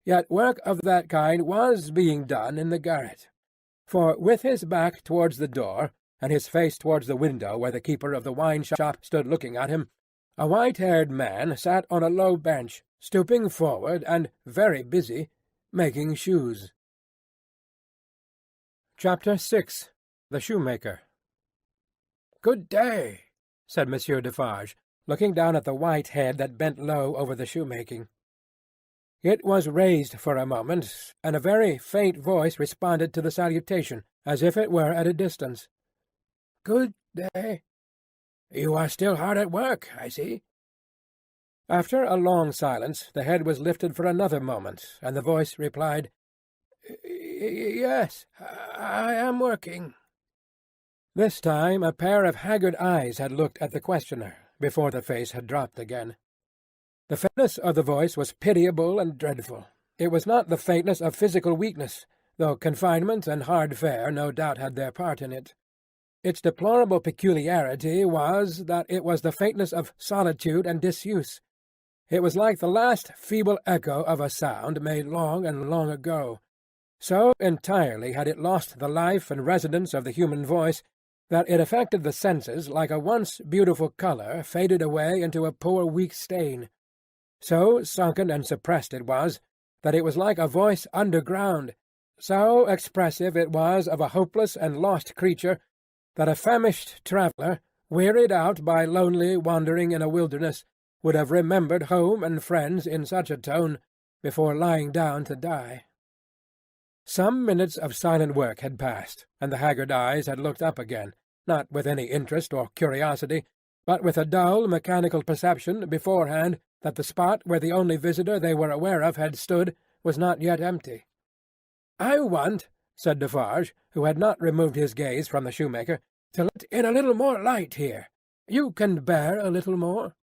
Yet work of that kind was being done in the garret, for with his back towards the door, and his face towards the window where the keeper of the wine-shop stood looking at him, a white-haired man sat on a low bench, stooping forward and, very busy, making shoes. Chapter 6. The Shoemaker. "Good day," said Monsieur Defarge, looking down at the white head that bent low over the shoemaking. It was raised for a moment, and a very faint voice responded to the salutation, as if it were at a distance. "Good day. You are still hard at work, I see." After a long silence, the head was lifted for another moment, and the voice replied, "Yes, I am working." This time a pair of haggard eyes had looked at the questioner, before the face had dropped again. The faintness of the voice was pitiable and dreadful. It was not the faintness of physical weakness, though confinement and hard fare no doubt had their part in it. Its deplorable peculiarity was that it was the faintness of solitude and disuse. It was like the last feeble echo of a sound made long and long ago. So entirely had it lost the life and resonance of the human voice that it affected the senses like a once beautiful colour faded away into a poor weak stain. So sunken and suppressed it was, that it was like a voice underground. So expressive it was of a hopeless and lost creature, that a famished traveller, wearied out by lonely wandering in a wilderness, would have remembered home and friends in such a tone before lying down to die. Some minutes of silent work had passed, and the haggard eyes had looked up again, not with any interest or curiosity, but with a dull mechanical perception beforehand that the spot where the only visitor they were aware of had stood was not yet empty. "I want," said Defarge, who had not removed his gaze from the shoemaker, "to let in a little more light here. You can bear a little more?"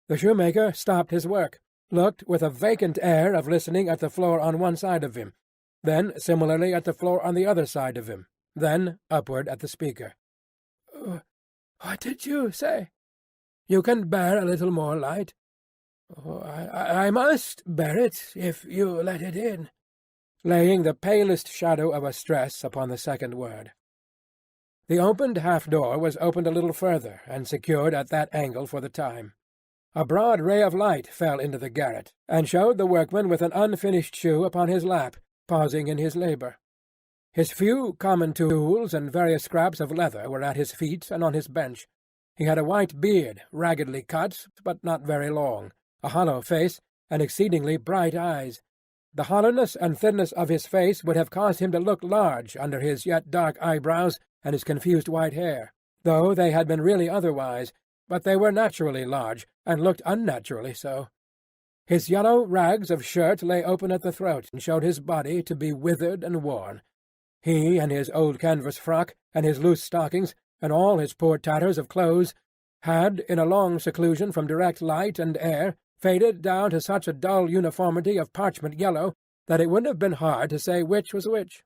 The shoemaker stopped his work, looked with a vacant air of listening at the floor on one side of him, then similarly at the floor on the other side of him, then upward at the speaker. "What did you say? You can bear a little more light?" I must bear it, if you let it in," laying the palest shadow of a stress upon the second word. The opened half-door was opened a little further, and secured at that angle for the time. A broad ray of light fell into the garret, and showed the workman with an unfinished shoe upon his lap, pausing in his labour. His few common tools and various scraps of leather were at his feet and on his bench. He had a white beard, raggedly cut, but not very long, a hollow face, and exceedingly bright eyes. The hollowness and thinness of his face would have caused him to look large under his yet dark eyebrows and his confused white hair, though they had been really otherwise, but they were naturally large, and looked unnaturally so. His yellow rags of shirt lay open at the throat, and showed his body to be withered and worn. He and his old canvas frock, and his loose stockings, and all his poor tatters of clothes, had, in a long seclusion from direct light and air, faded down to such a dull uniformity of parchment yellow that it wouldn't have been hard to say which was which.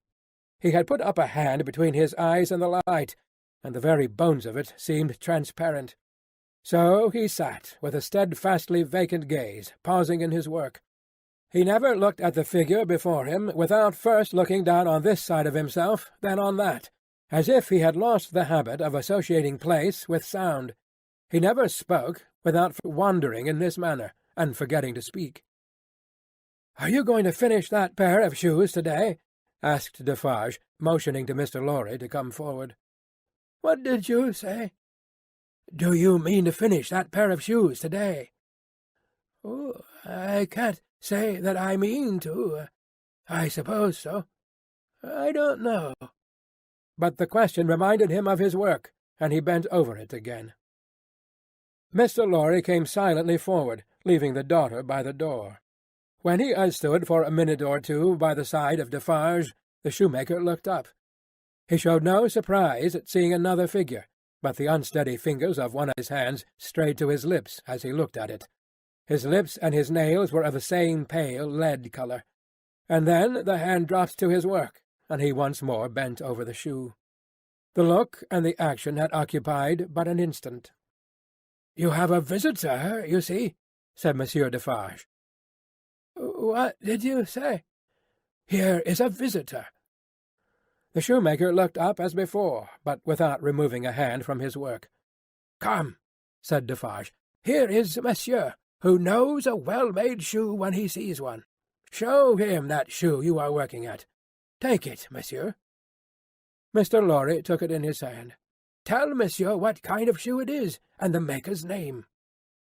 He had put up a hand between his eyes and the light, and the very bones of it seemed transparent. So he sat, with a steadfastly vacant gaze, pausing in his work. He never looked at the figure before him without first looking down on this side of himself, then on that, as if he had lost the habit of associating place with sound. He never spoke without wandering in this manner, and forgetting to speak. "Are you going to finish that pair of shoes to-day?" asked Defarge, motioning to Mr. Lorry to come forward. "What did you say?" "Do you mean to finish that pair of shoes to-day?" "Oh, I can't say that I mean to. "I suppose so. I don't know." But the question reminded him of his work, and he bent over it again. Mr. Lorry came silently forward, leaving the daughter by the door. When he had stood for a minute or two by the side of Defarge, the shoemaker looked up. He showed no surprise at seeing another figure, but the unsteady fingers of one of his hands strayed to his lips as he looked at it. His lips and his nails were of the same pale lead colour. And then the hand dropped to his work, and he once more bent over the shoe. The look and the action had occupied but an instant. "You have a visitor, you see," said Monsieur Defarge. "What did you say?" "Here is a visitor." The shoemaker looked up as before, but without removing a hand from his work. "Come," said Defarge, "here is Monsieur, who knows a well-made shoe when he sees one. Show him that shoe you are working at. Take it, Monsieur." Mr. Lorry took it in his hand. "Tell Monsieur what kind of shoe it is, and the maker's name."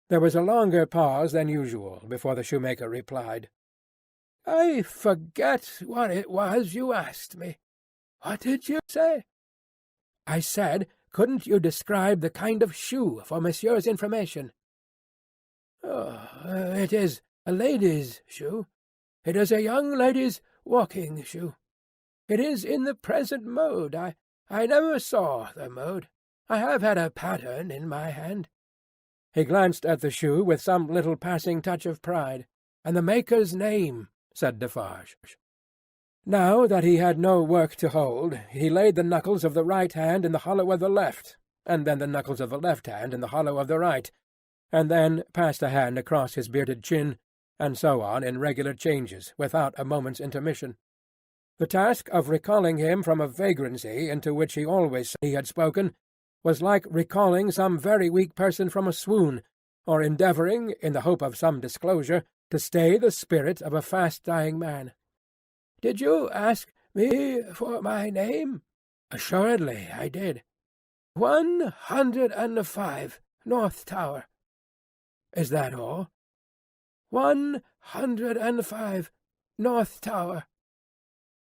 There was a longer pause than usual before the shoemaker replied. "I forget what it was you asked me. What did you say?" "I said, couldn't you describe the kind of shoe for Monsieur's information?" "Oh, it is a lady's shoe. It is a young lady's walking shoe. It is in the present mode. I never saw the mode. I have had a pattern in my hand." He glanced at the shoe with some little passing touch of pride. "And the maker's name," said Defarge. Now that he had no work to hold, he laid the knuckles of the right hand in the hollow of the left, and then the knuckles of the left hand in the hollow of the right, and then passed a hand across his bearded chin, and so on in regular changes, without a moment's intermission. The task of recalling him from a vagrancy into which he always said he had spoken was like recalling some very weak person from a swoon, or endeavouring, in the hope of some disclosure, to stay the spirit of a fast-dying man. "Did you ask me for my name?" "Assuredly I did." 105, North Tower." "Is that all?" 105, North Tower."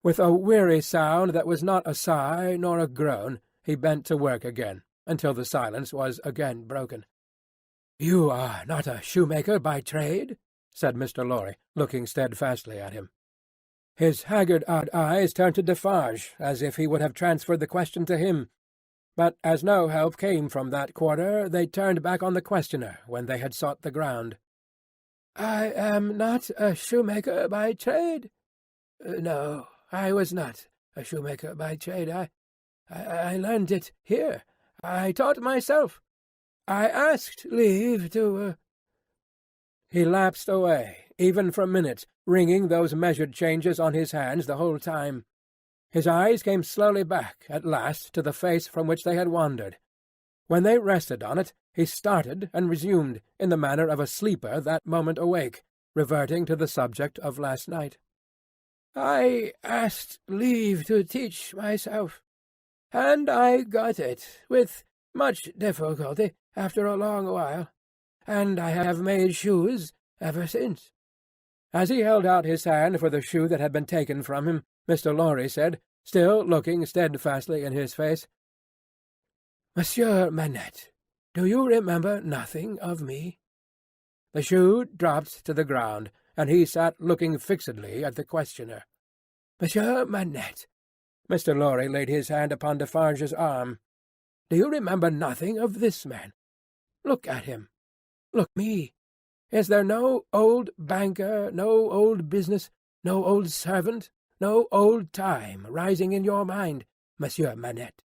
With a weary sound that was not a sigh nor a groan, he bent to work again, until the silence was again broken. "You are not a shoemaker by trade?" said Mr. Lorry, looking steadfastly at him. His haggard-eyed eyes turned to Defarge, as if he would have transferred the question to him, but as no help came from that quarter, they turned back on the questioner when they had sought the ground. "I am not a shoemaker by trade. No, I was not a shoemaker by trade. I learned it here. I taught myself. I asked leave to—" He lapsed away, even for minutes, ringing those measured changes on his hands the whole time. His eyes came slowly back, at last, to the face from which they had wandered. When they rested on it, he started and resumed, in the manner of a sleeper that moment awake, reverting to the subject of last night. "I asked leave to teach myself, and I got it, with much difficulty, after a long while, and I have made shoes ever since." As he held out his hand for the shoe that had been taken from him, Mr. Lorry said, still looking steadfastly in his face, "Monsieur Manette, do you remember nothing of me?" The shoe dropped to the ground, and he sat looking fixedly at the questioner. "Monsieur Manette," Mr. Lorry laid his hand upon Defarge's arm, "do you remember nothing of this man? Look at him. Look at me. Is there no old banker, no old business, no old servant, no old time rising in your mind, Monsieur Manette?"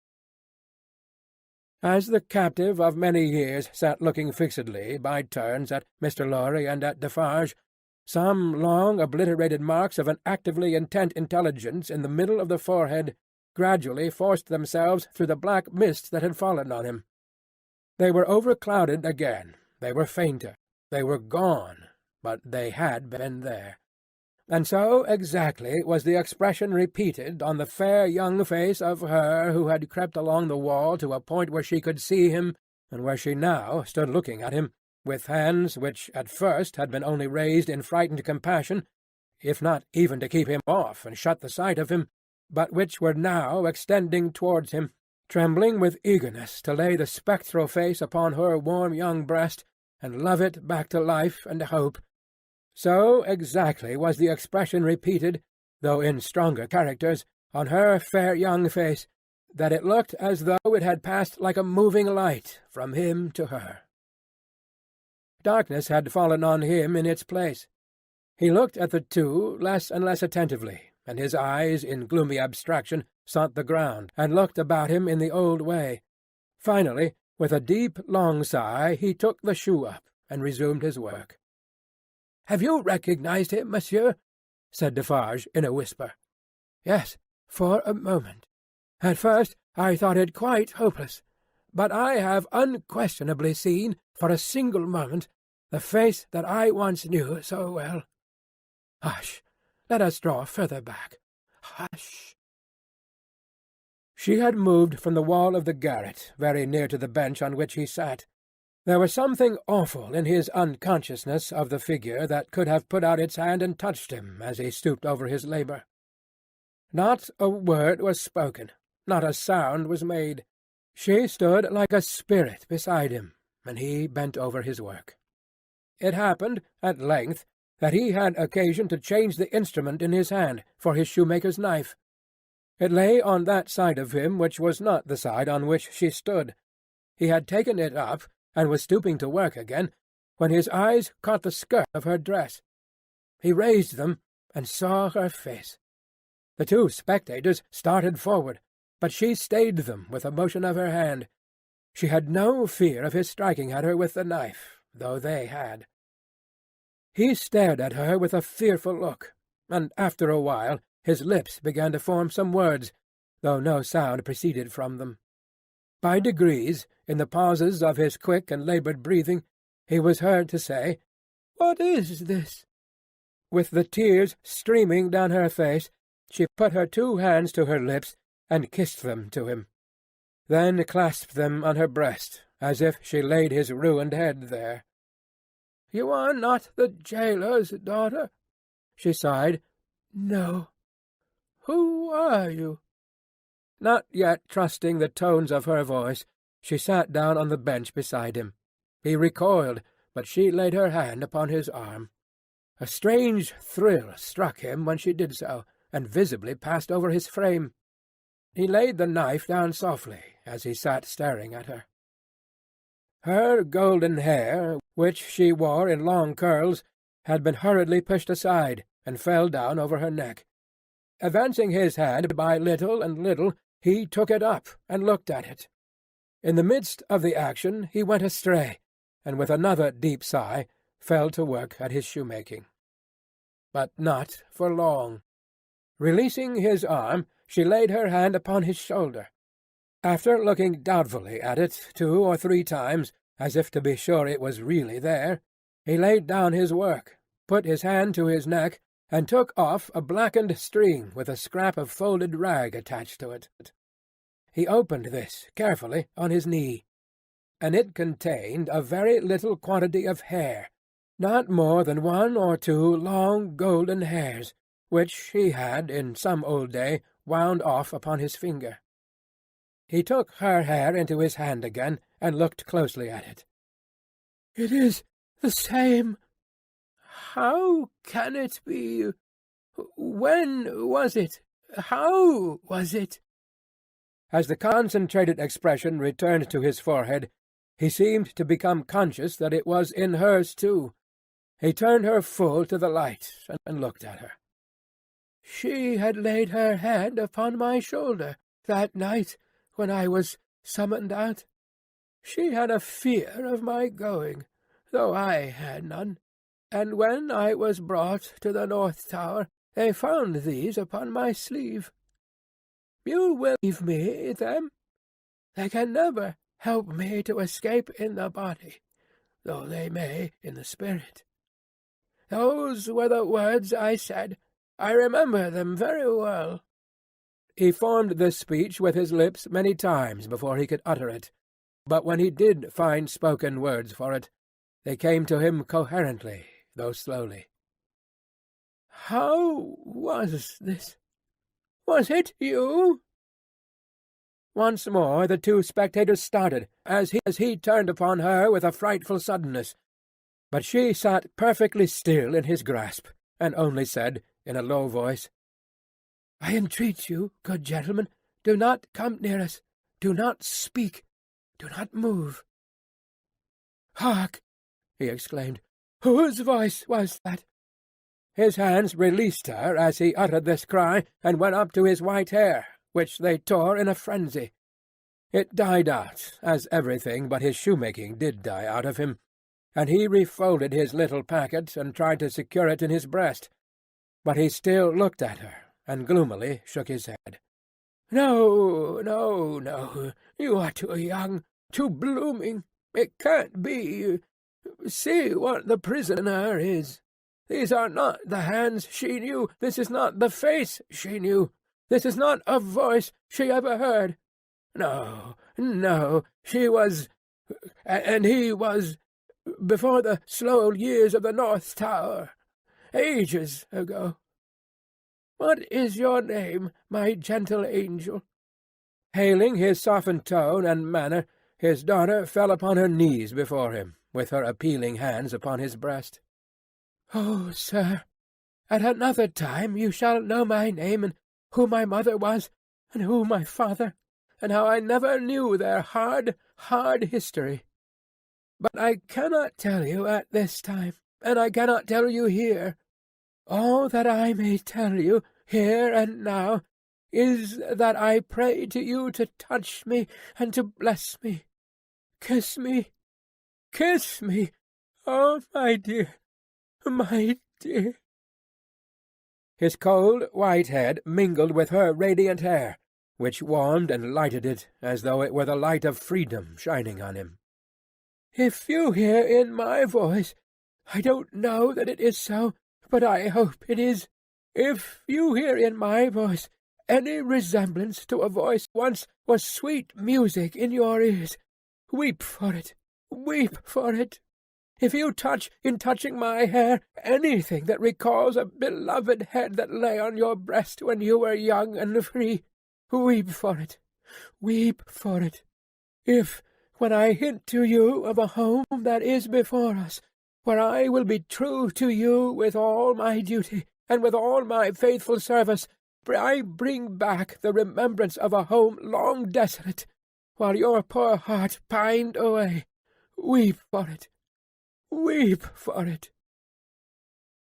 As the captive of many years sat looking fixedly, by turns, at Mr. Lorry and at Defarge, some long obliterated marks of an actively intent intelligence in the middle of the forehead gradually forced themselves through the black mist that had fallen on him. They were overclouded again, they were fainter, they were gone, but they had been there. And so exactly was the expression repeated on the fair young face of her who had crept along the wall to a point where she could see him, and where she now stood looking at him, with hands which at first had been only raised in frightened compassion, if not even to keep him off and shut the sight of him, but which were now extending towards him, trembling with eagerness to lay the spectral face upon her warm young breast and love it back to life and hope. So exactly was the expression repeated, though in stronger characters, on her fair young face, that it looked as though it had passed like a moving light from him to her. Darkness had fallen on him in its place. He looked at the two less and less attentively, and his eyes, in gloomy abstraction, sought the ground, and looked about him in the old way. Finally, with a deep, long sigh, he took the shoe up, and resumed his work. "Have you recognized him, monsieur?" said Defarge in a whisper. "Yes, for a moment. At first I thought it quite hopeless, but I have unquestionably seen, for a single moment, the face that I once knew so well. Hush! Let us draw further back. Hush!" She had moved from the wall of the garret, very near to the bench on which he sat. There was something awful in his unconsciousness of the figure that could have put out its hand and touched him as he stooped over his labour. Not a word was spoken, not a sound was made. She stood like a spirit beside him, and he bent over his work. It happened, at length, that he had occasion to change the instrument in his hand for his shoemaker's knife. It lay on that side of him which was not the side on which she stood. He had taken it up, and was stooping to work again, when his eyes caught the skirt of her dress. He raised them, and saw her face. The two spectators started forward, but she stayed them with a motion of her hand. She had no fear of his striking at her with the knife, though they had. He stared at her with a fearful look, and after a while his lips began to form some words, though no sound proceeded from them. By degrees, in the pauses of his quick and laboured breathing, he was heard to say, "What is this?" With the tears streaming down her face, she put her two hands to her lips and kissed them to him, then clasped them on her breast, as if she laid his ruined head there. "You are not the jailor's daughter?" she sighed. "No. Who are you?" Not yet trusting the tones of her voice, she sat down on the bench beside him. He recoiled, but she laid her hand upon his arm. A strange thrill struck him when she did so, and visibly passed over his frame. He laid the knife down softly, as he sat staring at her. Her golden hair, which she wore in long curls, had been hurriedly pushed aside, and fell down over her neck. Advancing his hand by little and little, he took it up and looked at it. In the midst of the action he went astray, and with another deep sigh fell to work at his shoemaking. But not for long. Releasing his arm, she laid her hand upon his shoulder. After looking doubtfully at it 2 or 3 times, as if to be sure it was really there, he laid down his work, put his hand to his neck, and took off a blackened string with a scrap of folded rag attached to it. He opened this carefully on his knee, and it contained a very little quantity of hair, not more than 1 or 2 long golden hairs, which he had, in some old day, wound off upon his finger. He took her hair into his hand again, and looked closely at it. "It is the same. How can it be? When was it? How was it?" As the concentrated expression returned to his forehead, he seemed to become conscious that it was in hers too. He turned her full to the light, and looked at her. "She had laid her hand upon my shoulder that night when I was summoned out. She had a fear of my going, though I had none, and when I was brought to the North Tower, they found these upon my sleeve. You will leave me them. They can never help me to escape in the body, though they may in the spirit. Those were the words I said. I remember them very well." He formed this speech with his lips many times before he could utter it, but when he did find spoken words for it, they came to him coherently, though slowly. How was this? Was it you?" Once more the two spectators started, as he turned upon her with a frightful suddenness. But she sat perfectly still in his grasp, and only said, in a low voice, "I entreat you, good gentleman, do not come near us. Do not speak. Do not move." "Hark!" he exclaimed. "Whose voice was that?" His hands released her as he uttered this cry, and went up to his white hair, which they tore in a frenzy. It died out, as everything but his shoemaking did die out of him, and he refolded his little packet and tried to secure it in his breast. But he still looked at her, and gloomily shook his head. "No, no, no, you are too young, too blooming. It can't be. See what the prisoner is. These are not the hands she knew. This is not the face she knew. This is not a voice she ever heard. No, no, she was, and he was, before the slow years of the North Tower, ages ago. What is your name, my gentle angel?" Hailing his softened tone and manner, his daughter fell upon her knees before him, with her appealing hands upon his breast. "Oh, sir, at another time you shall know my name, and who my mother was, and who my father, and how I never knew their hard, hard history. But I cannot tell you at this time, and I cannot tell you here. All that I may tell you, here and now, is that I pray to you to touch me and to bless me. Kiss me, kiss me, oh, my dear, my dear." His cold white head mingled with her radiant hair, which warmed and lighted it as though it were the light of freedom shining on him. "If you hear in my voice, I don't know that it is so, but I hope it is. If you hear in my voice any resemblance to a voice once was sweet music in your ears, weep for it, weep for it. If you touch, in touching my hair, anything that recalls a beloved head that lay on your breast when you were young and free, weep for it, weep for it. If, when I hint to you of a home that is before us, where I will be true to you with all my duty, and with all my faithful service, I bring back the remembrance of a home long desolate, while your poor heart pined away, weep for it, weep for it."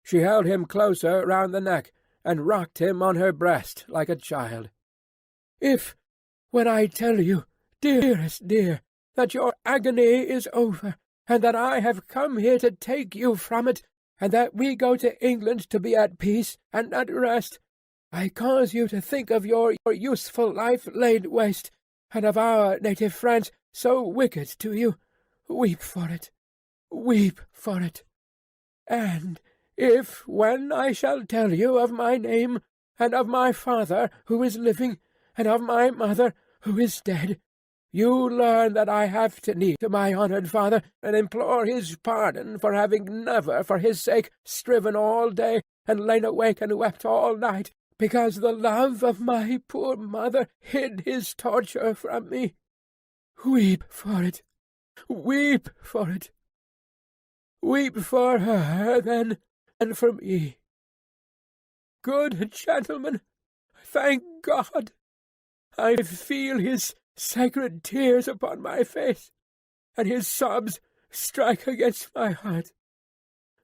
She held him closer round the neck, and rocked him on her breast like a child. "If, when I tell you, dearest dear, that your agony is over, and that I have come here to take you from it, and that we go to England to be at peace and at rest, I cause you to think of your useful life laid waste, and of our native France so wicked to you, weep for it, weep for it. And if, when I shall tell you of my name, and of my father who is living, and of my mother who is dead, you learn that I have to kneel to my honoured father, and implore his pardon for having never, for his sake, striven all day, and lain awake and wept all night, because the love of my poor mother hid his torture from me. Weep for it, weep for it. Weep for her, then, and for me. Good gentlemen, thank God, I feel his sacred tears upon my face, and his sobs strike against my heart.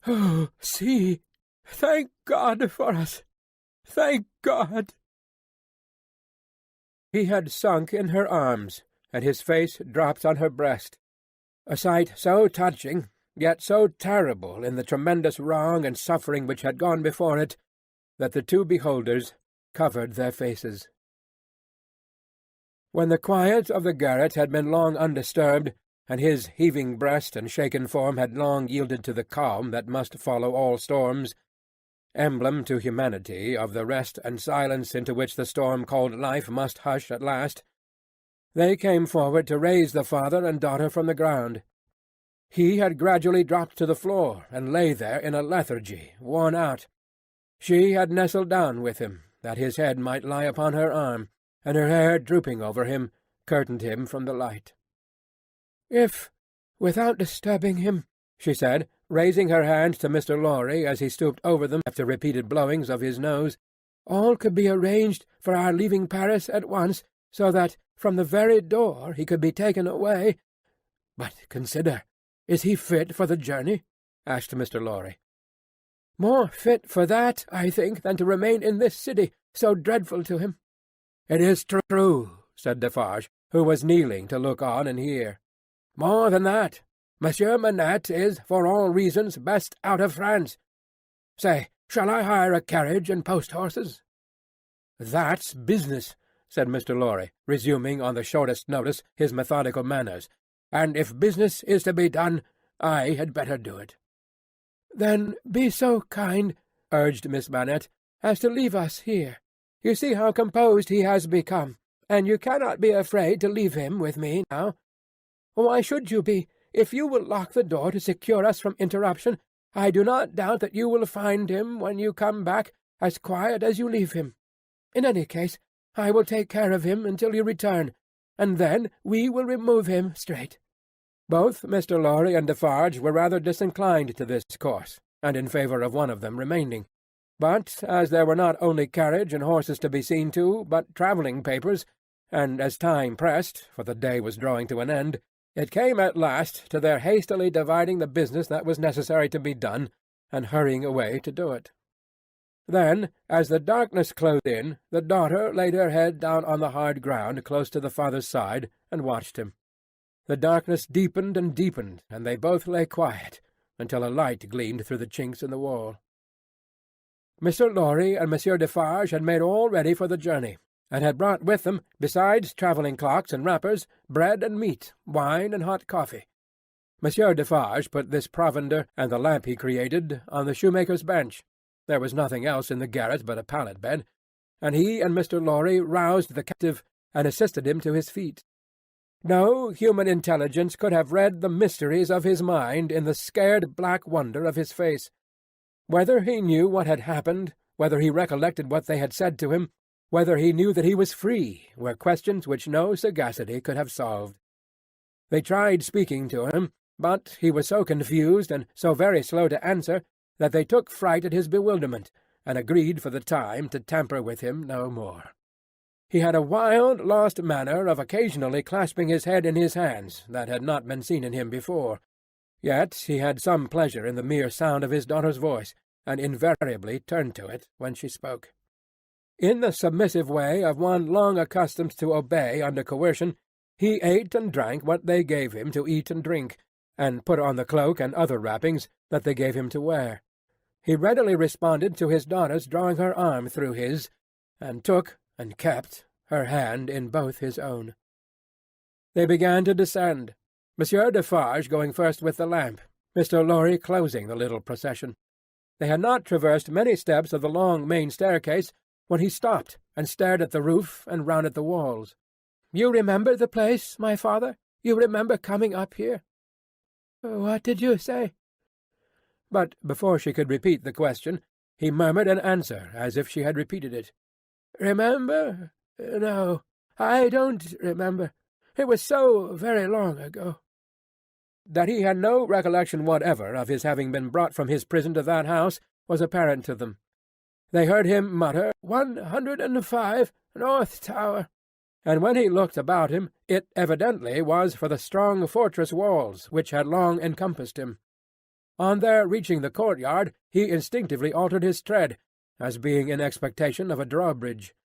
Oh, see, thank God for us, thank God." He had sunk in her arms, and his face dropped on her breast, a sight so touching, yet so terrible in the tremendous wrong and suffering which had gone before it, that the two beholders covered their faces. When the quiet of the garret had been long undisturbed, and his heaving breast and shaken form had long yielded to the calm that must follow all storms, emblem to humanity of the rest and silence into which the storm called life must hush at last, they came forward to raise the father and daughter from the ground. He had gradually dropped to the floor, and lay there in a lethargy, worn out. She had nestled down with him, that his head might lie upon her arm, and her hair drooping over him curtained him from the light. "If, without disturbing him," she said, raising her hand to Mr. Lorry as he stooped over them after repeated blowings of his nose, "all could be arranged for our leaving Paris at once, so that from the very door he could be taken away—" "But consider, is he fit for the journey?" asked Mr. Lorry. "More fit for that, I think, than to remain in this city, so dreadful to him." "It is true," said Defarge, who was kneeling to look on and hear. "More than that, Monsieur Manette is, for all reasons, best out of France. Say, shall I hire a carriage and post-horses?" "That's business," said Mr. Lorry, resuming on the shortest notice his methodical manners, "and if business is to be done, I had better do it." "Then be so kind," urged Miss Manette, "as to leave us here. You see how composed he has become, and you cannot be afraid to leave him with me now. Why should you be? If you will lock the door to secure us from interruption, I do not doubt that you will find him, when you come back, as quiet as you leave him. In any case, I will take care of him until you return, and then we will remove him straight." Both Mr. Lorry and Defarge were rather disinclined to this course, and in favour of one of them remaining. But as there were not only carriage and horses to be seen to, but travelling papers, and as time pressed, for the day was drawing to an end, it came at last to their hastily dividing the business that was necessary to be done, and hurrying away to do it. Then, as the darkness closed in, the daughter laid her head down on the hard ground close to the father's side, and watched him. The darkness deepened and deepened, and they both lay quiet, until a light gleamed through the chinks in the wall. Mr. Lorry and Monsieur Defarge had made all ready for the journey, and had brought with them, besides travelling clocks and wrappers, bread and meat, wine and hot coffee. Monsieur Defarge put this provender, and the lamp he created, on the shoemaker's bench. There was nothing else in the garret but a pallet bed, and he and Mr. Lorry roused the captive, and assisted him to his feet. No human intelligence could have read the mysteries of his mind in the scared black wonder of his face. Whether he knew what had happened, whether he recollected what they had said to him, whether he knew that he was free, were questions which no sagacity could have solved. They tried speaking to him, but he was so confused and so very slow to answer that they took fright at his bewilderment, and agreed for the time to tamper with him no more. He had a wild, lost manner of occasionally clasping his head in his hands that had not been seen in him before. Yet he had some pleasure in the mere sound of his daughter's voice, and invariably turned to it when she spoke. In the submissive way of one long accustomed to obey under coercion, he ate and drank what they gave him to eat and drink, and put on the cloak and other wrappings that they gave him to wear. He readily responded to his daughter's drawing her arm through his, and took, and kept, her hand in both his own. They began to descend, Monsieur Defarge going first with the lamp, Mr. Lorry closing the little procession. They had not traversed many steps of the long main staircase when he stopped and stared at the roof and round at the walls. "You remember the place, my father? You remember coming up here?" "What did you say?" But before she could repeat the question, he murmured an answer as if she had repeated it. "Remember? No, I don't remember. It was so very long ago." That he had no recollection whatever of his having been brought from his prison to that house was apparent to them. They heard him mutter 105 North Tower, and when he looked about him, it evidently was for the strong fortress walls which had long encompassed him. On their reaching the courtyard, he instinctively altered his tread, as being in expectation of a drawbridge.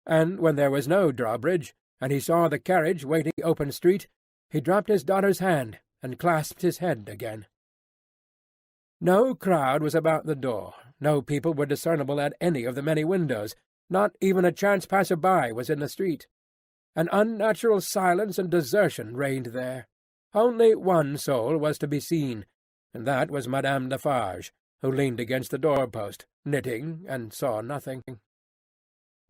And when there was no drawbridge, and he saw the carriage waiting in the open street, he dropped his daughter's hand, and clasped his head again. No crowd was about the door, no people were discernible at any of the many windows, not even a chance passer-by was in the street. An unnatural silence and desertion reigned there. Only one soul was to be seen, and that was Madame Defarge, who leaned against the door-post, knitting, and saw nothing.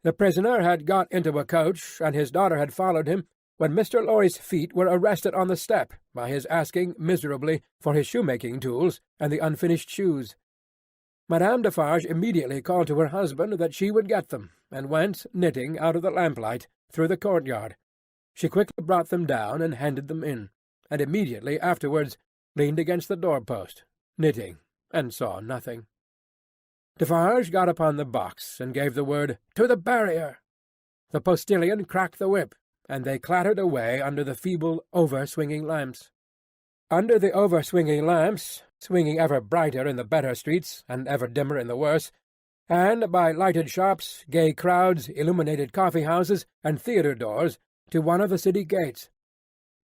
The prisoner had got into a coach, and his daughter had followed him, when Mr. Lorry's feet were arrested on the step by his asking miserably for his shoemaking tools and the unfinished shoes. Madame Defarge immediately called to her husband that she would get them, and went, knitting, out of the lamplight, through the courtyard. She quickly brought them down and handed them in, and immediately afterwards leaned against the door-post, knitting, and saw nothing. Defarge got upon the box, and gave the word, "To the barrier!" The postilion cracked the whip, and they clattered away under the feeble, over-swinging lamps. Under the over-swinging lamps, swinging ever brighter in the better streets, and ever dimmer in the worse, and by lighted shops, gay crowds, illuminated coffee-houses, and theatre doors, to one of the city gates.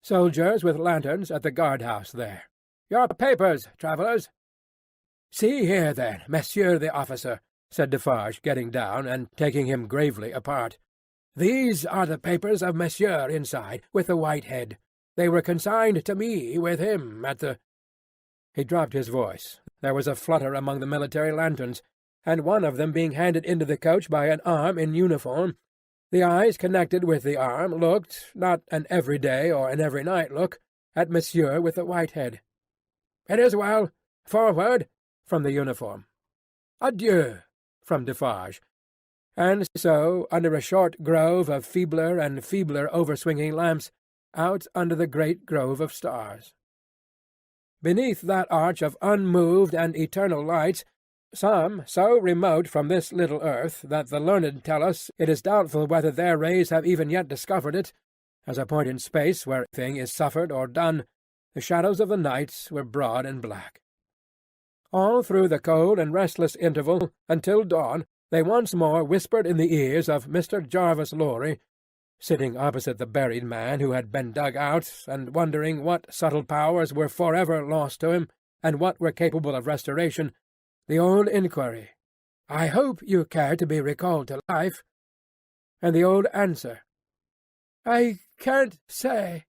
Soldiers with lanterns at the guard-house there. "Your papers, travellers." "See here, then, monsieur the officer," said Defarge, getting down, and taking him gravely apart. "These are the papers of monsieur inside, with the white head. They were consigned to me with him at the—" He dropped his voice. There was a flutter among the military lanterns, and one of them being handed into the coach by an arm in uniform, the eyes connected with the arm looked, not an every-day or an every-night look, at monsieur with the white head. "It is well. Forward!" from the uniform. "Adieu!" from Defarge. And so, under a short grove of feebler and feebler over-swinging lamps, out under the great grove of stars. Beneath that arch of unmoved and eternal lights, some so remote from this little earth that the learned tell us it is doubtful whether their rays have even yet discovered it, as a point in space where a thing is suffered or done, the shadows of the nights were broad and black. All through the cold and restless interval, until dawn, they once more whispered in the ears of Mr. Jarvis Lorry, sitting opposite the buried man who had been dug out, and wondering what subtle powers were forever lost to him, and what were capable of restoration, the old inquiry, "I hope you care to be recalled to life?" and the old answer, "I can't say."